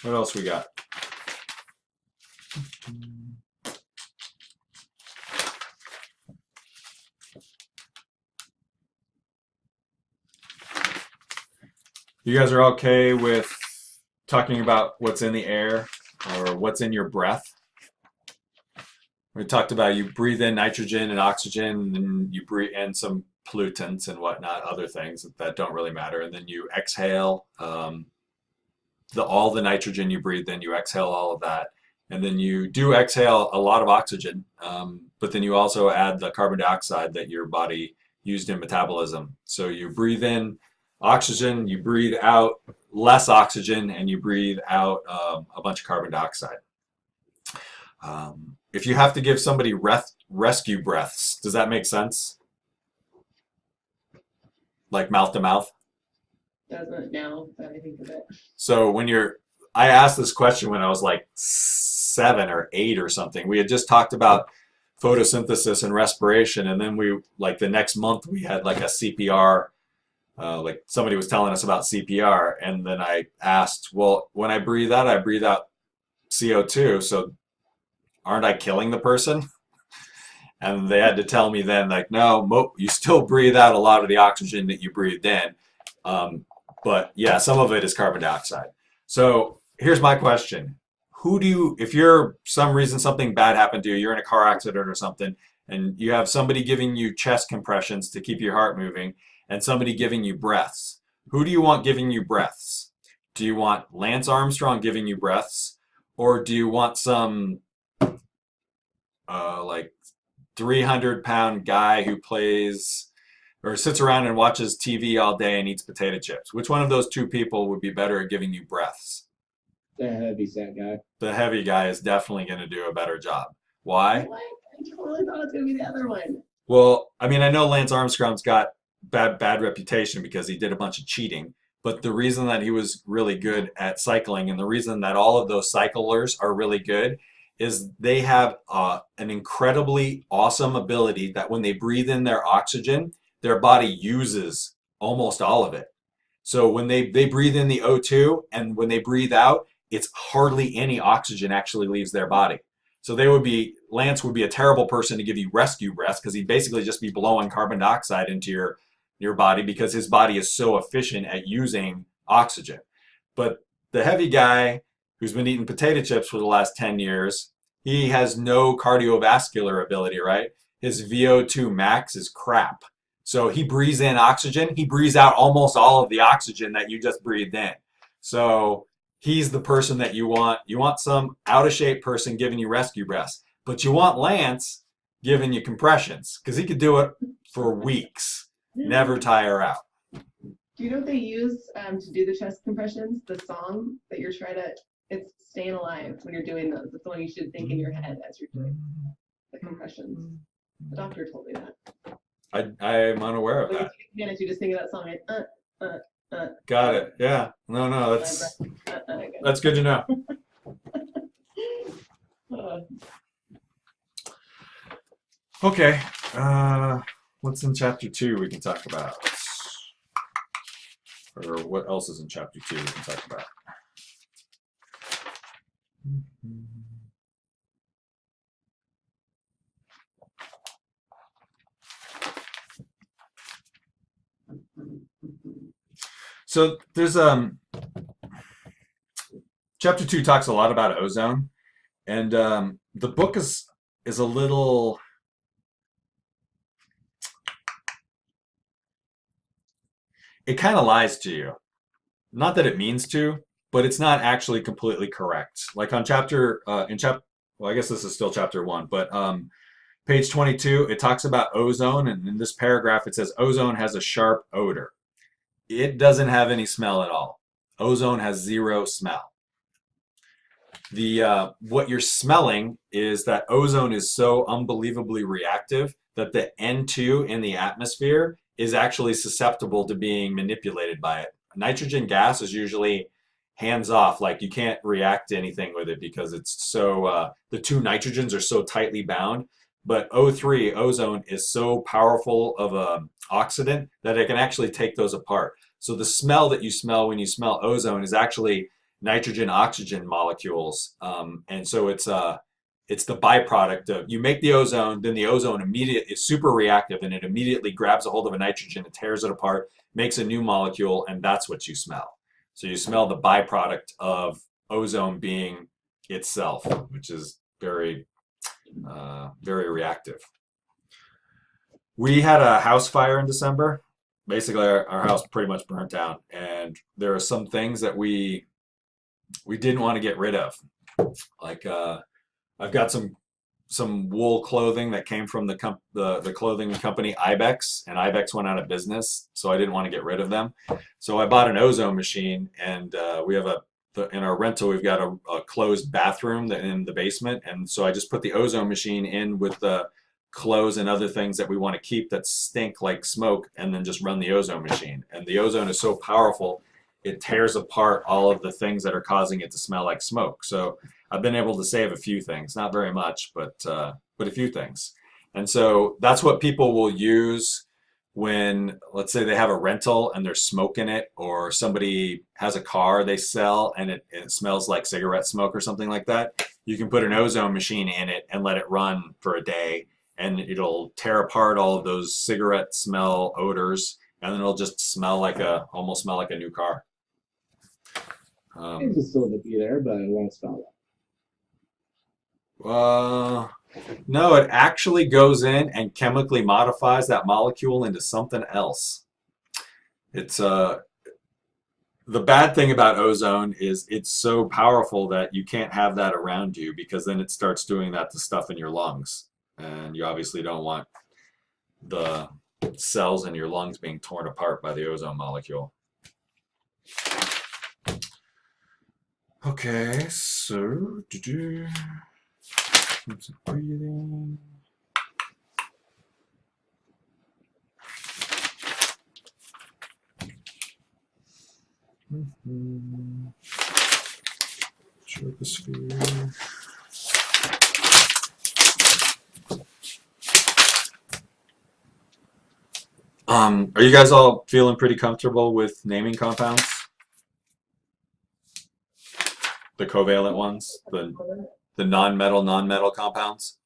A: else we got? You guys are okay with talking about what's in the air or what's in your breath? We talked about you breathe in nitrogen and oxygen, and you breathe in some pollutants and whatnot, other things that don't really matter, and then you exhale all the nitrogen you breathe in. You exhale all of that, and then you do exhale a lot of oxygen, but then you also add the carbon dioxide that your body used in metabolism. So you breathe in oxygen, you breathe out less oxygen, and you breathe out a bunch of carbon dioxide. If you have to give somebody rescue breaths, does that make sense? Like mouth to mouth?
E: Doesn't now that I think of it.
A: So I asked this question when I was like 7 or 8 or something. We had just talked about photosynthesis and respiration, and then the next month we had like a CPR, like somebody was telling us about CPR, and then I asked, well, when I breathe out CO2, so aren't I killing the person? And they had to tell me then, like, no, you still breathe out a lot of the oxygen that you breathed in. But yeah, some of it is carbon dioxide. So here's my question. If some reason something bad happened to you, you're in a car accident or something, and you have somebody giving you chest compressions to keep your heart moving, and somebody giving you breaths, who do you want giving you breaths? Do you want Lance Armstrong giving you breaths? Or do you want some like 300-pound guy who plays or sits around and watches TV all day and eats potato chips? Which one of those two people would be better at giving you breaths?
D: The heavy set guy.
A: The heavy guy is definitely going to do a better job. Why?
E: What? I totally thought it was gonna be the other one.
A: Well, I mean, I know Lance Armstrong's got bad reputation because he did a bunch of cheating, but the reason that he was really good at cycling, and the reason that all of those cyclers are really good, is they have an incredibly awesome ability that when they breathe in their oxygen, their body uses almost all of it. So when they breathe in the O2, and when they breathe out, it's hardly any oxygen actually leaves their body. So Lance would be a terrible person to give you rescue breaths, because he'd basically just be blowing carbon dioxide into your body, because his body is so efficient at using oxygen. But the heavy guy who's been eating potato chips for the last 10 years, he has no cardiovascular ability, right? His VO2 max is crap. So he breathes in oxygen, he breathes out almost all of the oxygen that you just breathed in. So he's the person that you want. You want some out-of-shape person giving you rescue breaths, but you want Lance giving you compressions, because he could do it for weeks, never tire out.
E: Do you know what they use to do the chest compressions? The song that you're trying to, it's Staying Alive when you're doing those. It's the one you should think in your head as you're doing the compressions. The doctor told me that.
A: I'm unaware of
E: When
A: that.
E: you take you just think of that song.
A: Got it. Yeah. No, that's good to know. Okay. What's in chapter 2 we can talk about? Or what else is in chapter 2 we can talk about? So there's chapter 2 talks a lot about ozone, and the book is a little, it kind of lies to you. Not that it means to, but it's not actually completely correct. Like on well, I guess this is still chapter 1, but page 22, it talks about ozone, and in this paragraph it says ozone has a sharp odor. It doesn't have any smell at all. Ozone has 0 smell. What you're smelling is that ozone is so unbelievably reactive that the N2 in the atmosphere is actually susceptible to being manipulated by it. Nitrogen gas is usually hands off, like you can't react to anything with it because it's so, the two nitrogens are so tightly bound. But O3, ozone, is so powerful of an oxidant that it can actually take those apart. So the smell that you smell when you smell ozone is actually nitrogen-oxygen molecules. And so it's the byproduct of, you make the ozone, then the ozone is super reactive, and it immediately grabs a hold of a nitrogen and tears it apart, makes a new molecule, and that's what you smell. So you smell the byproduct of ozone being itself, which is very, very reactive. We had a house fire in December. Basically, our house pretty much burnt down, and there are some things that we didn't want to get rid of. Like I've got some wool clothing that came from the clothing company Ibex, and Ibex went out of business, so I didn't want to get rid of them. So I bought an ozone machine, and we have in our rental we've got a closed bathroom in the basement, and so I just put the ozone machine in with the clothes and other things that we want to keep that stink like smoke, and then just run the ozone machine. And the ozone is so powerful, it tears apart all of the things that are causing it to smell like smoke. So I've been able to save a few things, not very much, but a few things. And so that's what people will use when, let's say they have a rental and there's smoke in it, or somebody has a car they sell and it smells like cigarette smoke or something like that. You can put an ozone machine in it and let it run for a day, and it'll tear apart all of those cigarette smell odors, and then it'll just almost smell like a new car.
D: It will still be there, but it won't smell
A: No, it actually goes in and chemically modifies that molecule into something else. It's the bad thing about ozone is it's so powerful that you can't have that around you, because then it starts doing that to stuff in your lungs, and you obviously don't want the cells in your lungs being torn apart by the ozone molecule. Okay, so breathing. Troposphere. Are you guys all feeling pretty comfortable with naming compounds? The covalent ones, the non-metal compounds?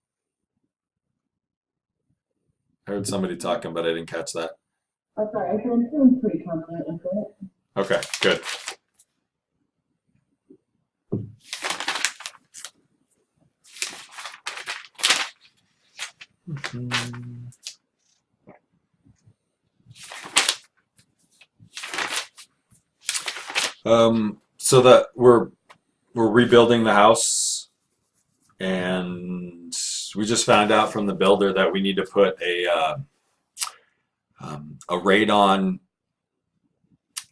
A: I heard somebody talking, but I didn't catch that.
E: Oh, sorry, I feel pretty confident with it.
A: Okay, good. So that we're rebuilding the house, and we just found out from the builder that we need to put a radon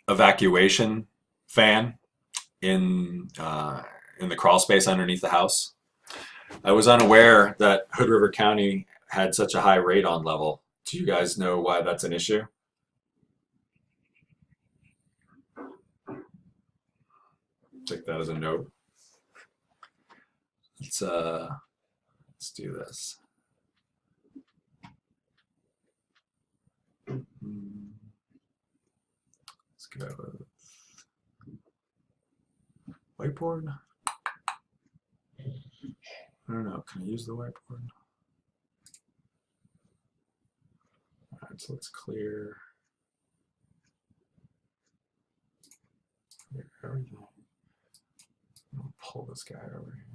A: evacuation fan in the crawl space underneath the house. I was unaware that Hood River County had such a high radon level. Do you guys know why that's an issue? Take that as a note. Let's do this. Let's go with whiteboard. I don't know, can I use the whiteboard? All right, so let's clear everything. I'll pull this guy over here.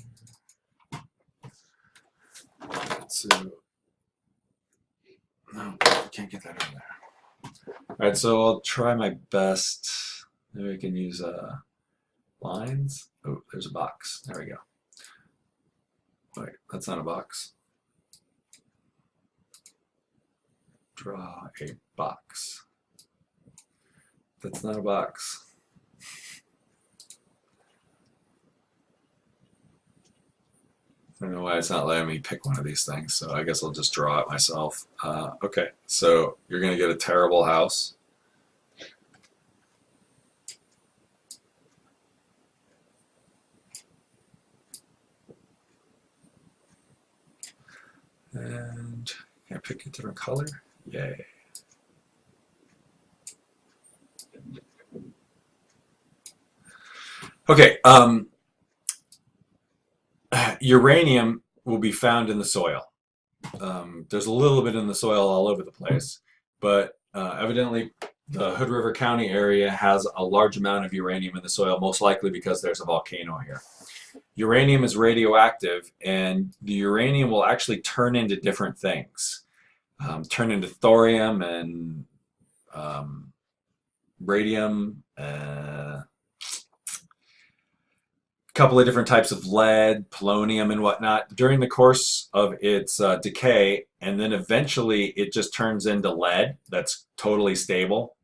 A: So, no, I can't get that over there. All right, so I'll try my best. Maybe I can use lines. Oh, there's a box. There we go. Wait, that's not a box. Draw a box. That's not a box. I don't know why it's not letting me pick one of these things, so I guess I'll just draw it myself. Okay, so you're going to get a terrible house. And can I pick a different color? Yay. Okay, uranium will be found in the soil. There's a little bit in the soil all over the place, but evidently the Hood River County area has a large amount of uranium in the soil, most likely because there's a volcano here. Uranium is radioactive, and the uranium will actually turn into different things, turn into thorium and radium, a couple of different types of lead, polonium, and whatnot during the course of its decay, and then eventually it just turns into lead that's totally stable.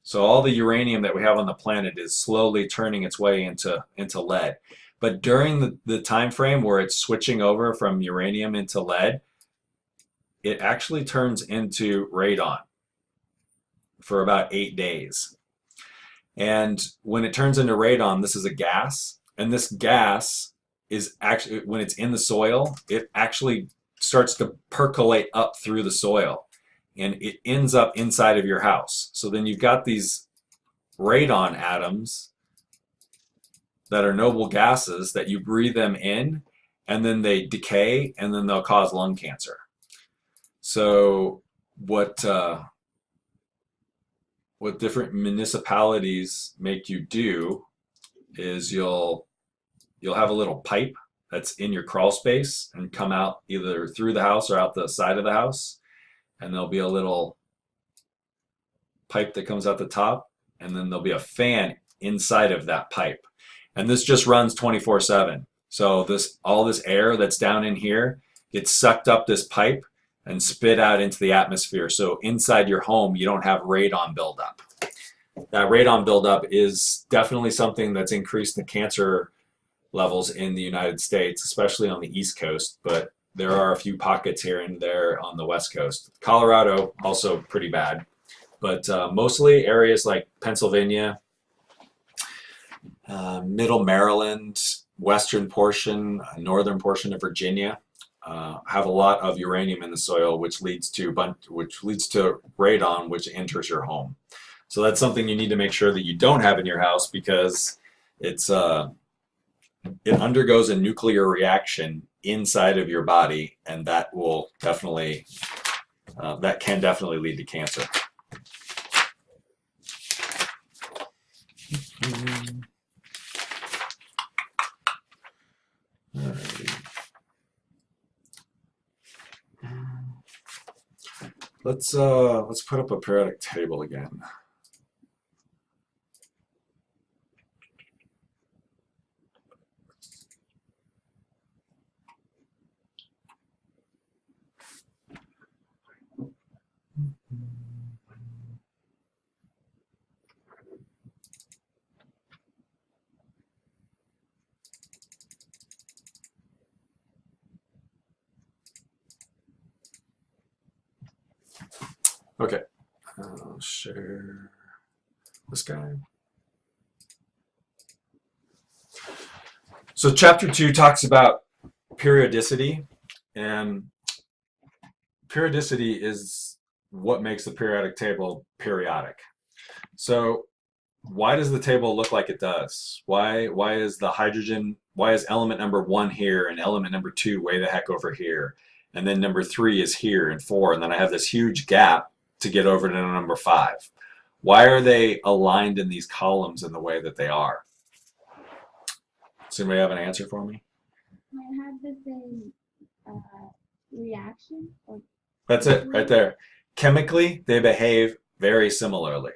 A: So all the uranium that we have on the planet is slowly turning its way into lead. But during the time frame where it's switching over from uranium into lead, it actually turns into radon for about 8 days. And when it turns into radon, this is a gas, and this gas is actually, when it's in the soil, it actually starts to percolate up through the soil, and it ends up inside of your house. So then you've got these radon atoms that are noble gases that you breathe them in, and then they decay, and then they'll cause lung cancer. So what different municipalities make you do is you'll have a little pipe that's in your crawl space and come out either through the house or out the side of the house, and there'll be a little pipe that comes out the top, and then there'll be a fan inside of that pipe. And this just runs 24/7. So all this air that's down in here gets sucked up this pipe and spit out into the atmosphere. So inside your home, you don't have radon buildup. That radon buildup is definitely something that's increased the cancer levels in the United States, especially on the East Coast, but there are a few pockets here and there on the West Coast. Colorado, also pretty bad, but mostly areas like Pennsylvania, Middle Maryland, western portion, northern portion of Virginia have a lot of uranium in the soil, which leads to radon, which enters your home. So that's something you need to make sure that you don't have in your house, because it undergoes a nuclear reaction inside of your body, and that will definitely that can definitely lead to cancer. Let's put up a periodic table again. Okay, I'll share this guy. So chapter 2 talks about periodicity, and periodicity is what makes the periodic table periodic. So why does the table look like it does? Why is element number 1 here and element number 2 way the heck over here? And then number 3 is here and 4, and then I have this huge gap to get over to number 5. Why are they aligned in these columns in the way that they are? Does anybody have an answer for me?
F: Might have the same reaction.
A: That's it right there. Chemically, they behave very similarly.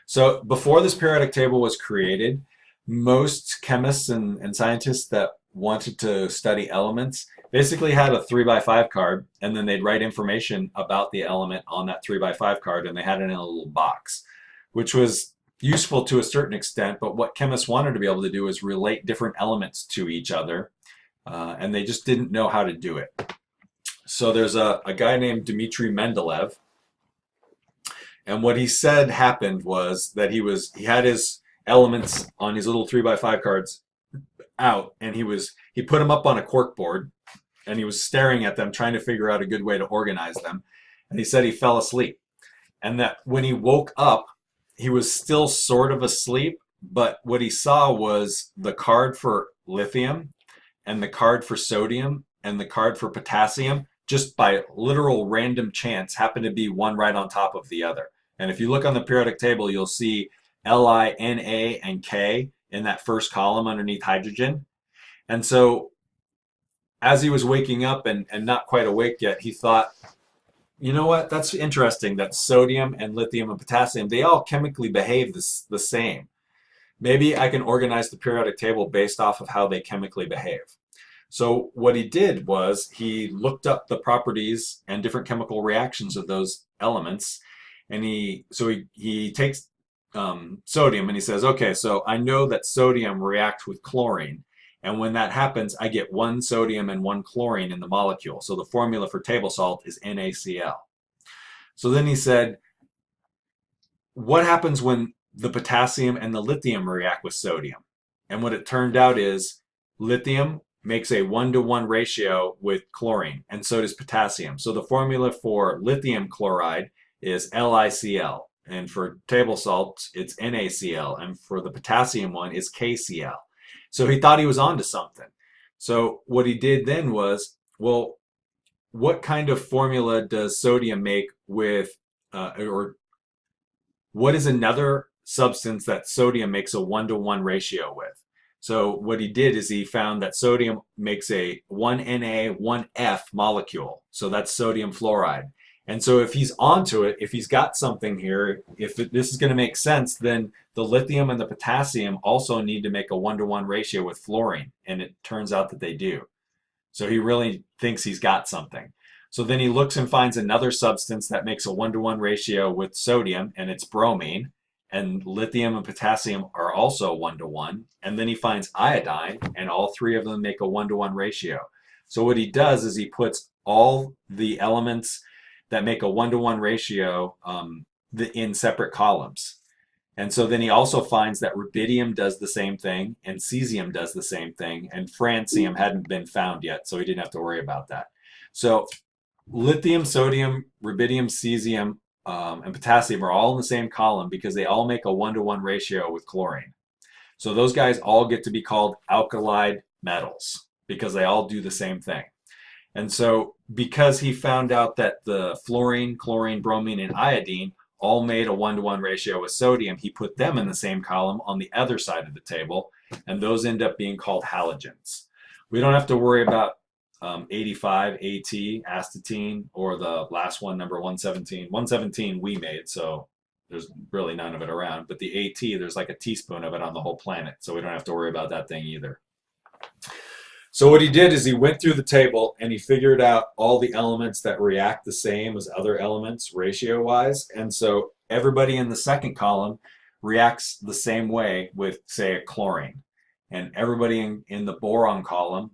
A: So before this periodic table was created, most chemists and scientists that wanted to study elements basically had a 3x5 card, and then they'd write information about the element on that 3x5 card, and they had it in a little box, which was useful to a certain extent. But what chemists wanted to be able to do is relate different elements to each other, and they just didn't know how to do it. So there's a guy named Dmitry Mendeleev, and what he said happened was that he had his elements on his little 3x5 cards out, and he put them up on a cork board, and he was staring at them, trying to figure out a good way to organize them. And he said he fell asleep, and that when he woke up, he was still sort of asleep, but what he saw was the card for lithium and the card for sodium and the card for potassium, just by literal random chance, happened to be one right on top of the other. And if you look on the periodic table, you'll see Li, Na, and K in that first column underneath hydrogen. And so as he was waking up and not quite awake yet, he thought, you know what, that's interesting that sodium and lithium and potassium, they all chemically behave the same. Maybe I can organize the periodic table based off of how they chemically behave. So what he did was he looked up the properties and different chemical reactions of those elements, and he takes sodium and he says, okay, so I know that sodium reacts with chlorine, and when that happens, I get 1 sodium and 1 chlorine in the molecule. So the formula for table salt is NaCl. So then he said, what happens when the potassium and the lithium react with sodium? And what it turned out is lithium makes a 1-to-1 ratio with chlorine, and so does potassium. So the formula for lithium chloride is LiCl, and for table salt, it's NaCl, and for the potassium one, it's KCl. So he thought he was onto something. So what he did then was, well, what kind of formula does sodium make with, or what is another substance that sodium makes a 1-to-1 ratio with? So what he did is he found that sodium makes a 1Na, 1F molecule. So that's sodium fluoride. And so if he's onto it, if he's got something here, if this is going to make sense, then the lithium and the potassium also need to make a 1-to-1 ratio with fluorine. And it turns out that they do. So he really thinks he's got something. So then he looks and finds another substance that makes a 1-to-1 ratio with sodium, and it's bromine. And lithium and potassium are also 1-to-1. And then he finds iodine, and all 3 of them make a 1-to-1 ratio. So what he does is he puts all the elements that make a 1-to-1 ratio in separate columns. And so then he also finds that rubidium does the same thing, and cesium does the same thing, and francium hadn't been found yet, so he didn't have to worry about that. So lithium, sodium, rubidium, cesium, and potassium are all in the same column because they all make a 1-to-1 ratio with chlorine. So those guys all get to be called alkali metals because they all do the same thing. And so because he found out that the fluorine, chlorine, bromine, and iodine all made a 1-to-1 ratio with sodium, he put them in the same column on the other side of the table, and those end up being called halogens. We don't have to worry about 85, AT, astatine, or the last one, number 117. 117 we made, so there's really none of it around. But the AT, there's like a teaspoon of it on the whole planet, so we don't have to worry about that thing either. So what he did is he went through the table and he figured out all the elements that react the same as other elements ratio-wise. And so everybody in the second column reacts the same way with, say, a chlorine. And everybody in the boron column,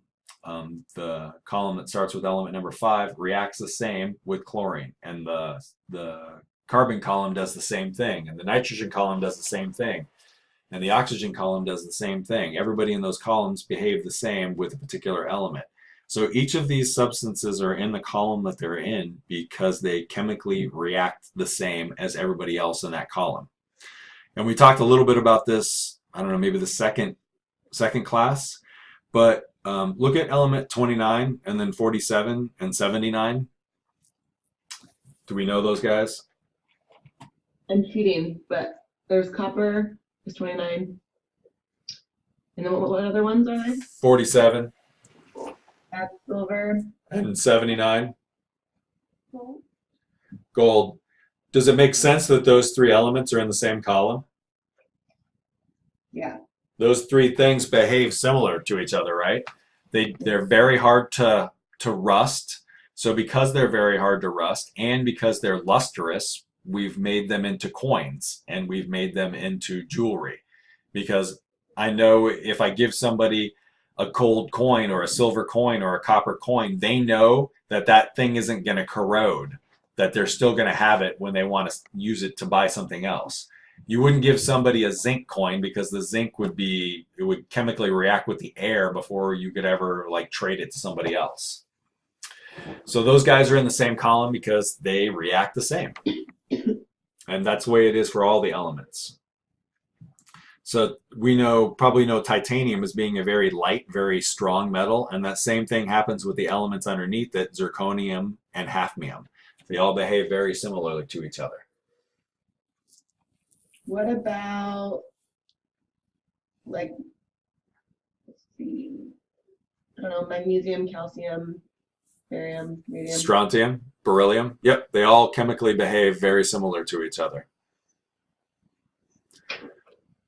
A: the column that starts with element number 5, reacts the same with chlorine. And the carbon column does the same thing. And the nitrogen column does the same thing. And the oxygen column does the same thing. Everybody in those columns behave the same with a particular element. So each of these substances are in the column that they're in because they chemically react the same as everybody else in that column. And we talked a little bit about this, I don't know, maybe the second class, but look at element 29 and then 47 and 79. Do we know those guys?
E: I'm cheating, but there's copper. 29. And then what other ones are there?
A: 47
E: That's silver.
A: and 79.
F: Gold.
A: Gold. Does it make sense that those 3 elements are in the same column?
E: Yeah.
A: Those 3 things behave similar to each other, right? They're very hard to rust. So because they're very hard to rust and because they're lustrous, we've made them into coins and we've made them into jewelry. Because I know if I give somebody a gold coin or a silver coin or a copper coin, they know that that thing isn't going to corrode, that they're still going to have it when they want to use it to buy something else. You wouldn't give somebody a zinc coin because the zinc it would chemically react with the air before you could ever like trade it to somebody else. So those guys are in the same column because they react the same. And that's the way it is for all the elements. So we probably know titanium as being a very light, very strong metal, and that same thing happens with the elements underneath it, zirconium and hafnium. They all behave very similarly to each other.
E: What about like, let's see, I don't know, magnesium, calcium, barium, radium.
A: Strontium, beryllium. Yep, they all chemically behave very similar to each other.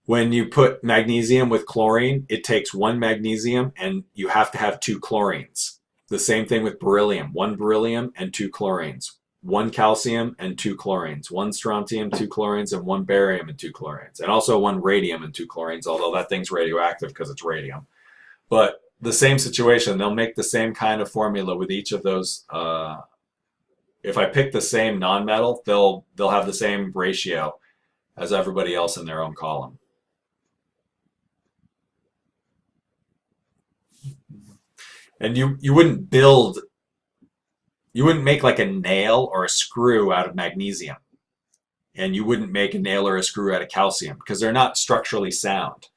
A: When you put magnesium with chlorine, it takes one magnesium and you have to have two chlorines. The same thing with beryllium, one beryllium and two chlorines. One calcium and two chlorines. One strontium, two chlorines, and one barium and two chlorines. And also one radium and two chlorines, although that thing's radioactive because it's radium. But the same situation, they'll make the same kind of formula with each of those. If I pick the same nonmetal, they'll have the same ratio as everybody else in their own column. And you wouldn't make like a nail or a screw out of magnesium. And you wouldn't make a nail or a screw out of calcium because they're not structurally sound.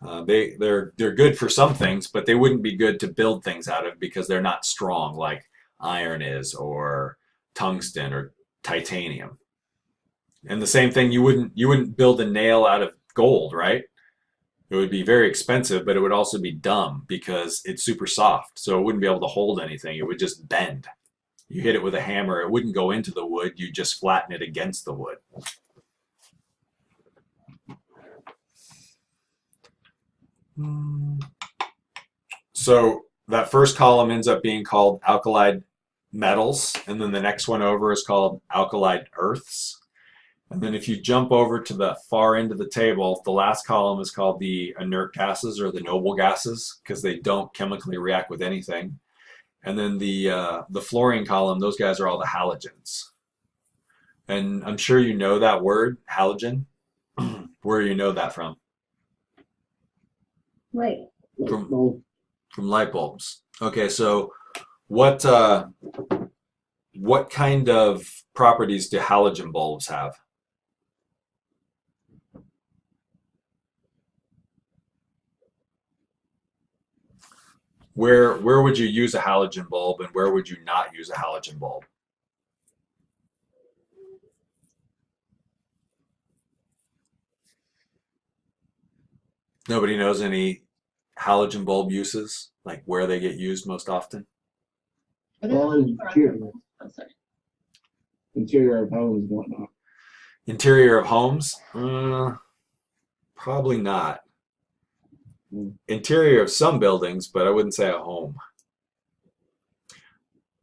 A: They're good for some things, but they wouldn't be good to build things out of because they're not strong like iron is, or tungsten, or titanium. And the same thing, you wouldn't build a nail out of gold, right? It would be very expensive, but it would also be dumb because it's super soft, so it wouldn't be able to hold anything. It would just bend. You hit it with a hammer, it wouldn't go into the wood, you just flatten it against the wood. So that first column ends up being called alkali metals, and then the next one over is called alkali earths. And then if you jump over to the far end of the table, the last column is called the inert gases or the noble gases because they don't chemically react with anything. And then the fluorine column, those guys are all the halogens. And I'm sure you know that word, halogen. Where you know that from?
C: Right.
D: Well,
A: From light bulbs. Okay, so what kind of properties do halogen bulbs have? Where would you use a halogen bulb and where would you not use a halogen bulb? Nobody knows any halogen bulb uses, like where they get used most often?
E: Are they
D: well,
E: on-
D: interior,
E: oh, sorry.
D: interior of homes and whatnot.
A: Interior of homes? Probably not. Interior of some buildings, but I wouldn't say a home.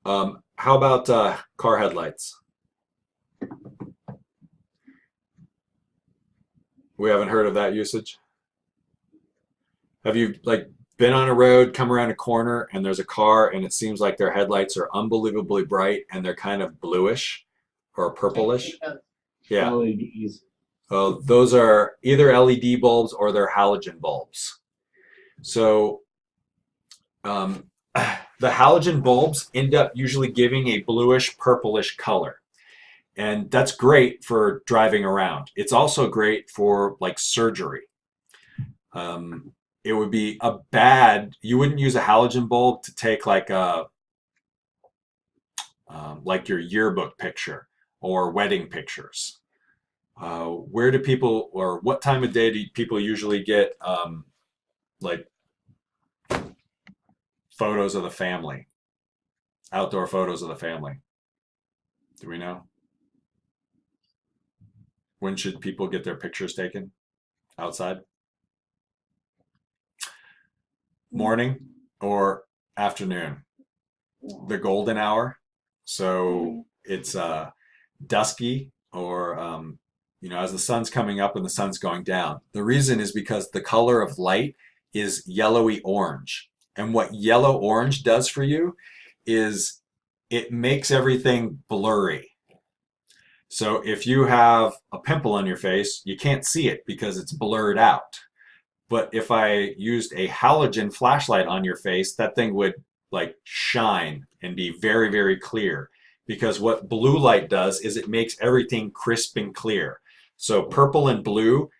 A: How about car headlights? We haven't heard of that usage. Have you like been on a road, come around a corner, and there's a car, and it seems like their headlights are unbelievably bright, and they're kind of bluish or purplish? Yeah.
D: LEDs.
A: Well, those are either LED bulbs or they're halogen bulbs. So the halogen bulbs end up usually giving a bluish purplish color. And that's great for driving around. It's also great for like surgery. It would be you wouldn't use a halogen bulb to take like your yearbook picture or wedding pictures. Where do people, or what time of day do people usually get like photos of the family, outdoor photos of the family? Do we know? When should people get their pictures taken? Outside? Morning or afternoon? The golden hour. So it's dusky, or as the sun's coming up and the sun's going down. The reason is because the color of light is yellowy orange. And what yellow orange does for you is it makes everything blurry. So if you have a pimple on your face, you can't see it because it's blurred out. But if I used a halogen flashlight on your face, that thing would like shine and be very, very clear. Because what blue light does is it makes everything crisp and clear. So purple and blue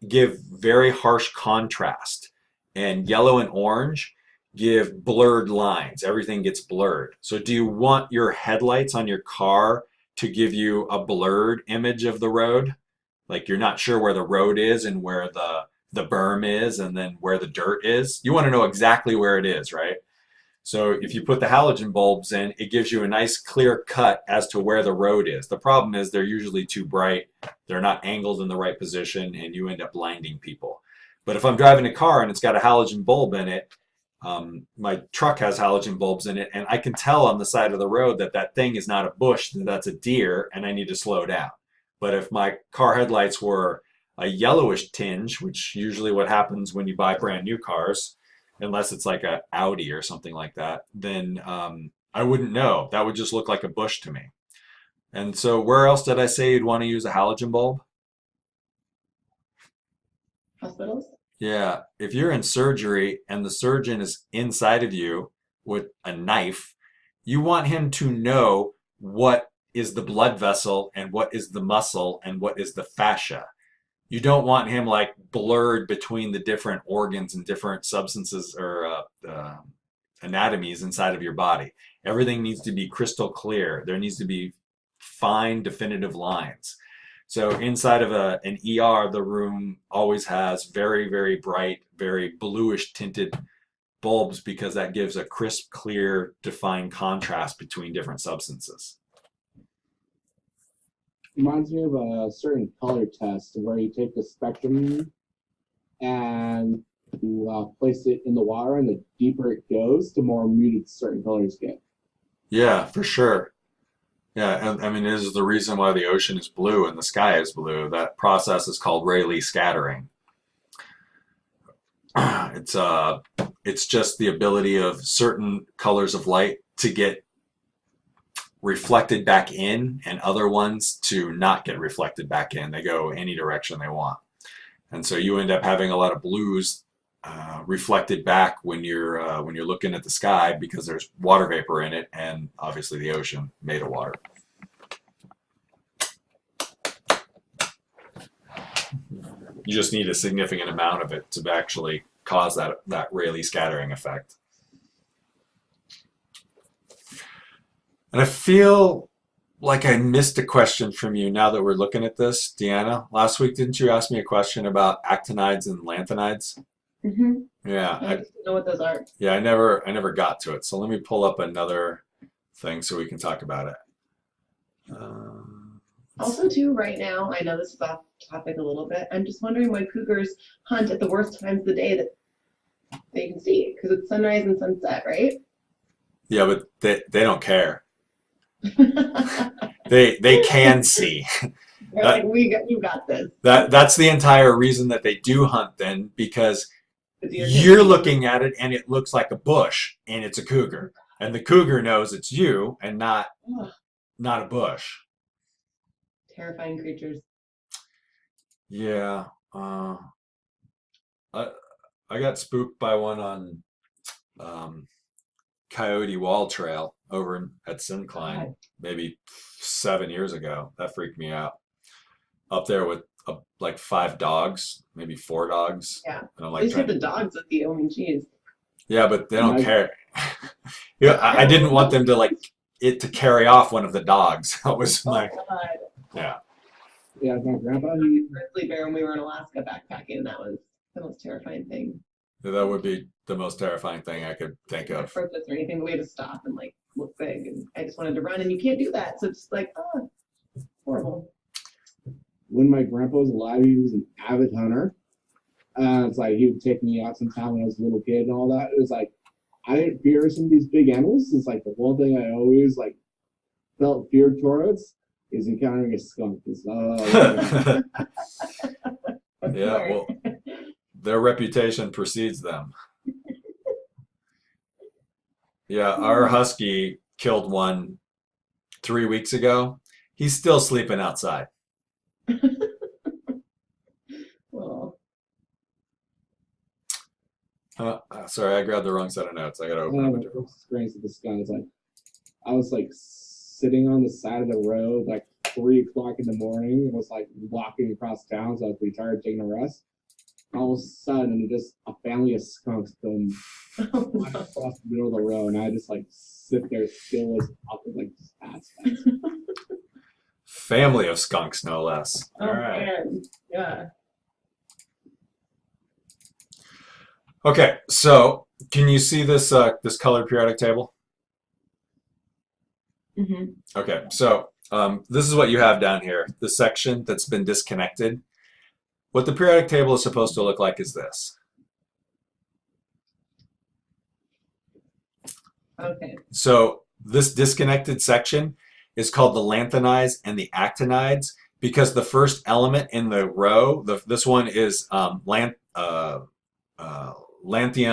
A: give very harsh contrast. And yellow and orange give blurred lines. Everything gets blurred. So do you want your headlights on your car to give you a blurred image of the road? like you're not sure where the road is and where the berm is and then where the dirt is. You want to know exactly where it is, right? So if you put the halogen bulbs in, it gives you a nice clear cut as to where the road is. The problem is they're usually too bright, they're not angled in the right position, and you end up blinding people. But if I'm driving a car and it's got a halogen bulb in it, my truck has halogen bulbs in it, and I can tell on the side of the road that that thing is not a bush, that that's a deer, and I need to slow down. But if my car headlights were a yellowish tinge, which usually what happens when you buy brand new cars, unless it's like a Audi or something like that, then I wouldn't know. That would just look like a bush to me. And so where else did I say you'd want to use a halogen bulb?
E: Hospitals?
A: Yeah, if you're in surgery and the surgeon is inside of you with a knife, you want him to know what is the blood vessel and what is the muscle and what is the fascia. You don't want him like blurred between the different organs and different substances or anatomies inside of your body. Everything needs to be crystal clear. There needs to be fine, definitive lines. So inside of an ER, the room always has very, very bright, very bluish tinted bulbs because that gives a crisp, clear, defined contrast between different substances.
D: Reminds me of a certain color test where you take the spectrum and you place it in the water, and the deeper it goes, the more muted certain colors get.
A: Yeah, for sure. Yeah, and I mean, this is the reason why the ocean is blue and the sky is blue. That process is called Rayleigh scattering. It's just the ability of certain colors of light to get reflected back in and other ones to not get reflected back in. They go any direction they want. And so you end up having a lot of blues reflected back when you're looking at the sky because there's water vapor in it and obviously the ocean made of water. You just need a significant amount of it to actually cause that Rayleigh scattering effect. And I feel like I missed a question from you now that we're looking at this, Deanna. Last week, didn't you ask me a question about actinides and lanthanides?
E: Mm-hmm.
A: Yeah,
E: I just don't know what those are.
A: yeah, I never got to it. So let me pull up another thing so we can talk about it.
E: Also, too, right now, I know this is off topic a little bit. I'm just wondering why cougars hunt at the worst times of the day that they can see, because it's sunrise and sunset, right?
A: Yeah, but they don't care. They can see.
E: They're like, you got this.
A: That's the entire reason that they do hunt then, because
E: The deer
A: you're
E: can't see.
A: looking at it and it looks like a bush and it's a cougar. And the cougar knows it's you and not
E: Ugh,
A: a bush.
E: terrifying creatures.
A: Yeah. I got spooked by one on Coyote Wall Trail over at Syncline
E: God.
A: maybe 7 years ago. That freaked me out. Up there with like 5 dogs, maybe 4 dogs.
E: Yeah.
A: And I'm
E: At
A: like,
E: least you have the dogs with you. I mean, geez.
A: yeah, but they don't
D: My-
A: care. Yeah, I didn't want them to like it to carry off one of the dogs. That was
E: Oh,
A: my
E: God.
A: yeah.
D: Yeah, my grandpa, he,
E: Grizzly bear when we were in Alaska backpacking, and that was the most terrifying thing.
A: That would be the most terrifying thing I could think
E: Not
A: of.
E: purpose or anything. We had to stop and like look big, and I just wanted to run, and you can't do that. So it's just like, oh, horrible.
D: when my grandpa was alive, he was an avid hunter. It's like he would take me out sometime when I was a little kid and all that. It was like I didn't fear some of these big animals. It's like the one thing I always like felt fear towards is encountering a skunk. It's,
A: Yeah, well, their reputation precedes them. Yeah, our husky killed one 3 weeks ago. He's still sleeping outside.
E: Well,
A: Sorry, I grabbed the wrong set of notes. I gotta open up a different.
D: experience with the skunk. It's like I was like sitting on the side of the road like 3 o'clock in the morning and was like walking across town, so I was pretty tired taking a rest. All of a sudden, just a family of skunks come flying across the middle of the road, and I just like sit there still as up and like just pass.
A: Family of skunks, no less. All right.
E: man. Yeah.
A: Okay, so can you see this this colored periodic table?
E: Hmm.
A: Okay, so this is what you have down here, the section that's been disconnected. What the periodic table is supposed to look like is this.
E: Okay.
A: So this disconnected section is called the lanthanides and the actinides because the first element in the row, this one is lanthium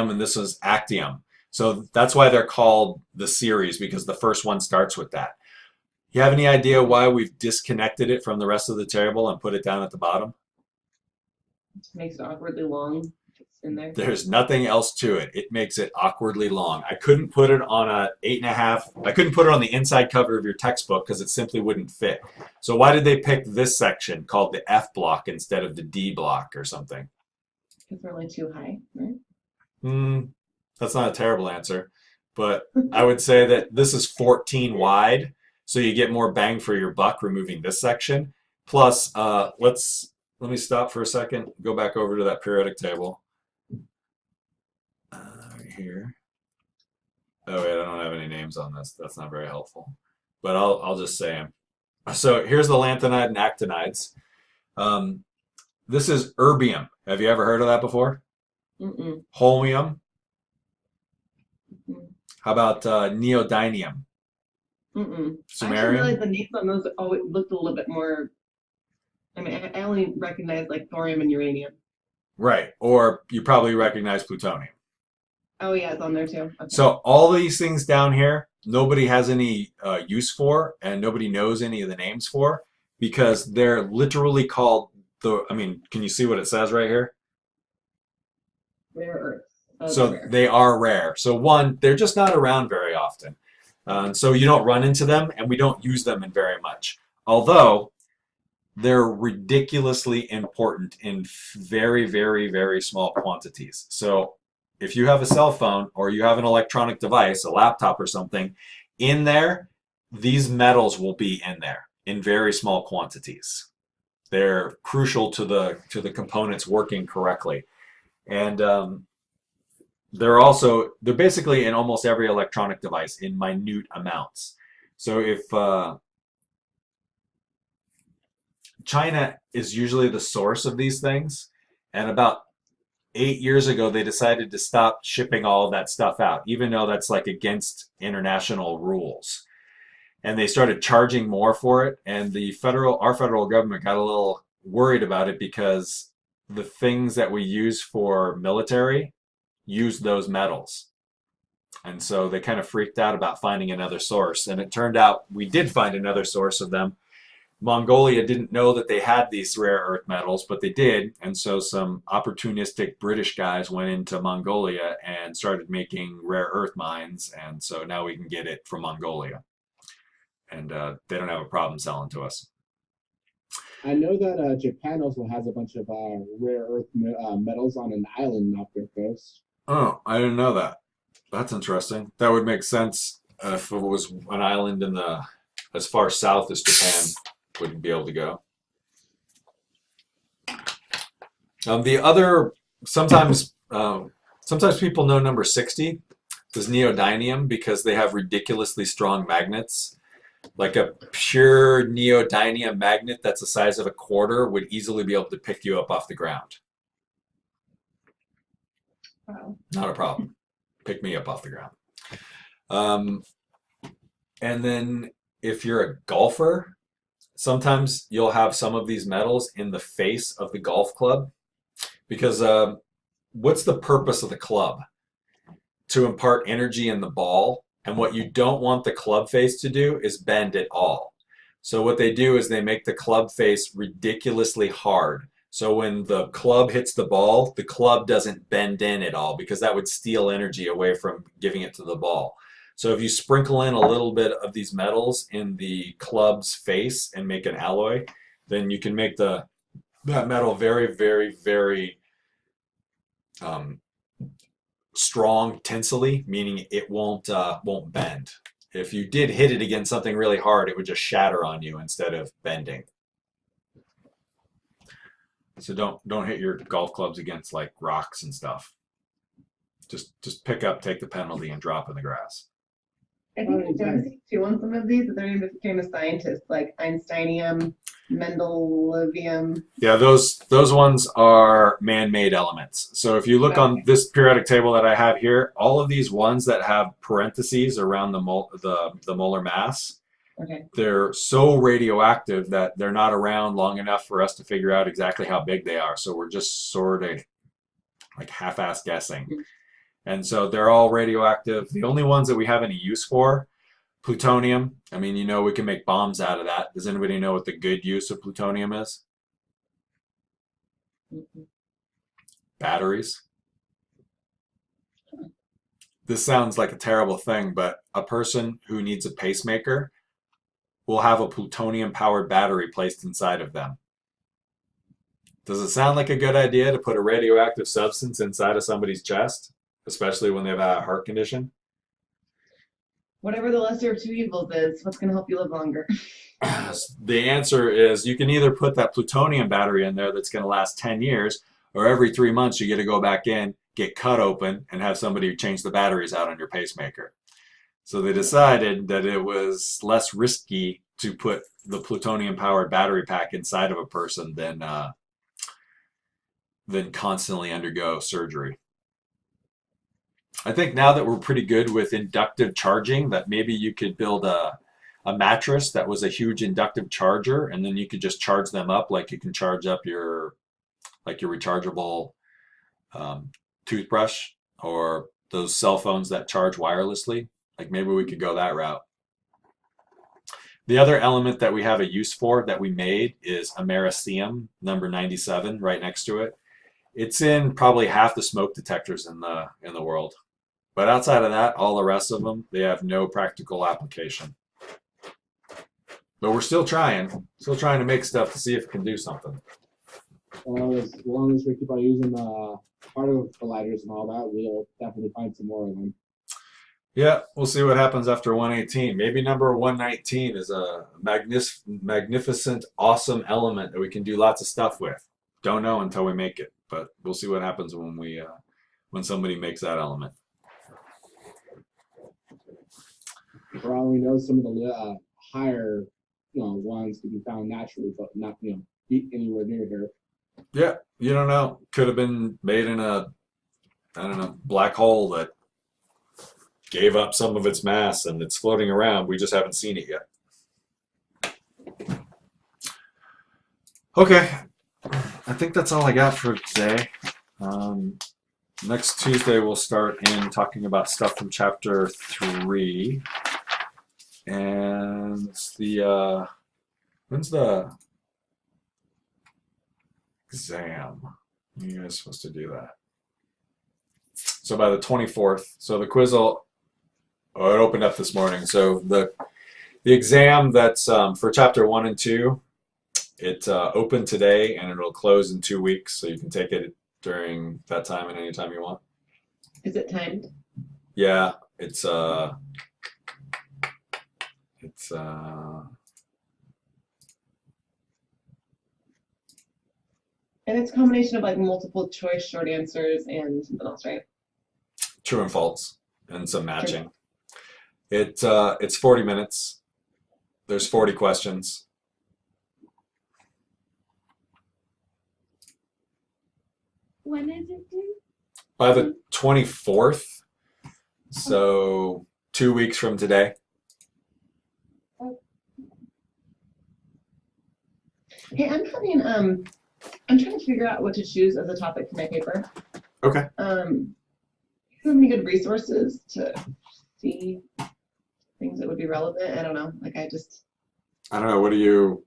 A: and this is actium. So that's why they're called the series because the first one starts with that. You have any idea why we've disconnected it from the rest of the table and put it down at the bottom?
E: Makes it awkwardly long. It's in there.
A: There's nothing else to it. It makes it awkwardly long. I couldn't put it on a 8.5. I couldn't put it on the inside cover of your textbook because it simply wouldn't fit. So why did they pick this section called the F block instead of the D block or something?
E: It's really too high, right?
A: That's not a terrible answer, but I would say that this is 14 wide, so you get more bang for your buck removing this section. Plus, let me stop for a second, go back over to that periodic table. Right here. Oh wait, I don't have any names on this. That's not very helpful, but I'll just say them. So here's the lanthanide and actinides. This is erbium. Have you ever heard of that before?
E: Mm-mm.
A: Holmium.
E: Mm-mm.
A: How about neodymium?
E: Mm-mm. I actually
A: Samarium?
E: realized the names on those always looked a little bit more. I mean, I only recognize like thorium and uranium.
A: Right. Or you probably recognize plutonium.
E: Oh yeah, it's on there too. Okay.
A: So all these things down here, nobody has any use for, and nobody knows any of the names for, because they're literally called I mean, can you see what it says right here?
E: Rare earths. Oh,
A: So
E: they're rare.
A: they are rare. So one, they're just not around very often. So you don't run into them, and we don't use them in very much. Although they're ridiculously important in very, very, very small quantities. So if you have a cell phone or you have an electronic device, a laptop or something, in there, these metals will be in there in very small quantities. They're crucial to the components working correctly. And they're basically in almost every electronic device in minute amounts. So if China is usually the source of these things, and about 8 years ago they decided to stop shipping all of that stuff out, even though that's like against international rules. And they started charging more for it, and our federal government got a little worried about it because the things that we use for military use those metals. And so they kind of freaked out about finding another source. And it turned out we did find another source of them. Mongolia didn't know that they had these rare earth metals, but they did. And so some opportunistic British guys went into Mongolia and started making rare earth mines. And so now we can get it from Mongolia. And they don't have a problem selling to us.
D: I know that Japan also has a bunch of rare earth metals on an island off their coast.
A: Oh, I didn't know that. That's interesting. That would make sense if it was an island in as far south as Japan wouldn't be able to go. The other sometimes people know number 60 is neodymium because they have ridiculously strong magnets. Like a pure neodymium magnet that's the size of a quarter would easily be able to pick you up off the ground.
E: Wow.
A: Not a problem. Pick me up off the ground. And then if you're a golfer, sometimes you'll have some of these metals in the face of the golf club because what's the purpose of the club? To impart energy in the ball. And what you don't want the club face to do is bend at all. So what they do is they make the club face ridiculously hard. So when the club hits the ball, the club doesn't bend in at all because that would steal energy away from giving it to the ball. So if you sprinkle in a little bit of these metals in the club's face and make an alloy, then you can make that metal very, very, very strong tensily, meaning it won't bend. if you did hit it against something really hard, it would just shatter on you instead of bending. So don't hit your golf clubs against like rocks and stuff. Just pick up, take the penalty, and drop in the grass.
E: I think I done see two on some of these, but they're even became a scientist, like Einsteinium, Mendelevium.
A: Yeah, those ones are man-made elements. So if you look on this periodic table that I have here, all of these ones that have parentheses around the molar mass,
E: Okay.
A: they're so radioactive that they're not around long enough for us to figure out exactly how big they are. So we're just sort of like half-ass guessing. And so they're all radioactive. The only ones that we have any use for, plutonium. I mean, you know, we can make bombs out of that. Does anybody know what the good use of plutonium is? Batteries. This sounds like a terrible thing, but a person who needs a pacemaker will have a plutonium-powered battery placed inside of them. Does it sound like a good idea to put a radioactive substance inside of somebody's chest, especially when they've had a heart condition?
E: Whatever the lesser of two evils is, what's going to help you live longer?
A: The answer is you can either put that plutonium battery in there that's going to last 10 years, or every 3 months you get to go back in, get cut open, and have somebody change the batteries out on your pacemaker. So they decided that it was less risky to put the plutonium-powered battery pack inside of a person than constantly undergo surgery. I think now that we're pretty good with inductive charging, that maybe you could build a mattress that was a huge inductive charger, and then you could just charge them up like you can charge up your rechargeable toothbrush or those cell phones that charge wirelessly. Like maybe we could go that route. The other element that we have a use for that we made is americium, number 97, right next to it. It's in probably half the smoke detectors in the world. But outside of that, all the rest of them, they have no practical application. But we're still trying to make stuff to see if it can do something.
D: Well, as long as we keep on using particle colliders and all that, we'll definitely find some more of them.
A: Yeah, we'll see what happens after 118. Maybe number 119 is a magnificent, awesome element that we can do lots of stuff with. Don't know until we make it, but we'll see what happens when somebody makes that element.
D: For all we know, some of the higher, ones can be found naturally, but not, be anywhere near here.
A: Yeah, you don't know. Could have been made in a, I don't know, black hole that gave up some of its mass and it's floating around. We just haven't seen it yet. Okay, I think that's all I got for today. Next Tuesday we'll start in talking about stuff from chapter 3. And when's the exam? You guys supposed to do that. So by the 24th. So the quiz it opened up this morning. So the exam that's for chapter 1 and 2, it opened today and it'll close in 2 weeks. So you can take it during that time and anytime you want.
E: Is it timed?
A: Yeah, it's
E: And it's a combination of like multiple choice short answers and something else, right?
A: true and false and some matching. It's 40 minutes. There's 40 questions.
C: When is it due?
A: By the 24th, so 2 weeks from today.
E: Hey, I'm trying to figure out what to choose as a topic for my paper.
A: Okay.
E: Do you have any good resources to see things that would be relevant? I don't know.
A: I don't know. What do you?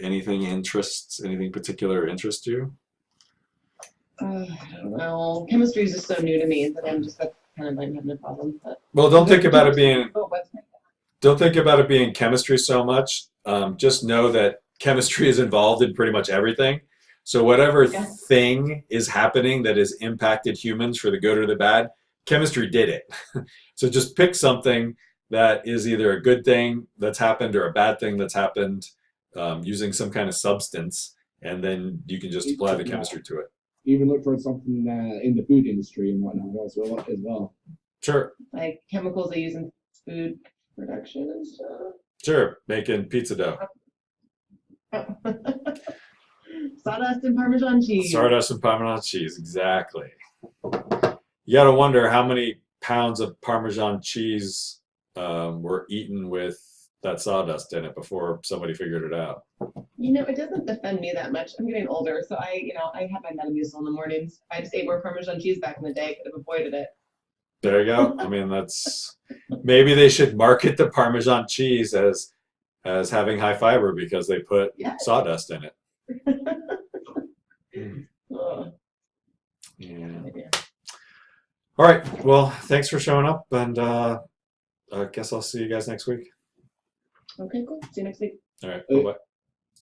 A: Anything particular interest you?
E: I don't know. Chemistry is just so new to me that that's kind of like having a problem. But
A: Well, don't think about it being.
E: oh, website.
A: Don't think about it being chemistry so much. Just know that chemistry is involved in pretty much everything. So whatever
E: Yeah.
A: thing is happening that has impacted humans for the good or the bad, chemistry did it. So just pick something that is either a good thing that's happened or a bad thing that's happened using some kind of substance, and then you can just apply the chemistry to it.
D: Even look for something in the food industry and whatnot as well.
A: Sure,
E: Like chemicals they use in food production and stuff.
A: sure. Making pizza dough.
E: Sawdust and Parmesan cheese.
A: Sawdust and Parmesan cheese, exactly. You gotta wonder how many pounds of Parmesan cheese were eaten with that sawdust in it before somebody figured it out.
E: You know, it doesn't offend me that much. I'm getting older, so I have my Metamucil in the mornings. If I just ate more Parmesan cheese back in the day, I could have avoided it.
A: There you go. I mean, that's maybe they should market the Parmesan cheese as having high fiber because they put
E: Yeah.
A: sawdust in it.
E: Ugh.
A: Yeah.
E: Yeah.
A: All right. Well, thanks for showing up, and I guess I'll see you guys next week.
E: Okay, cool. See you next week.
A: All right.
D: Hey.
A: Bye-bye.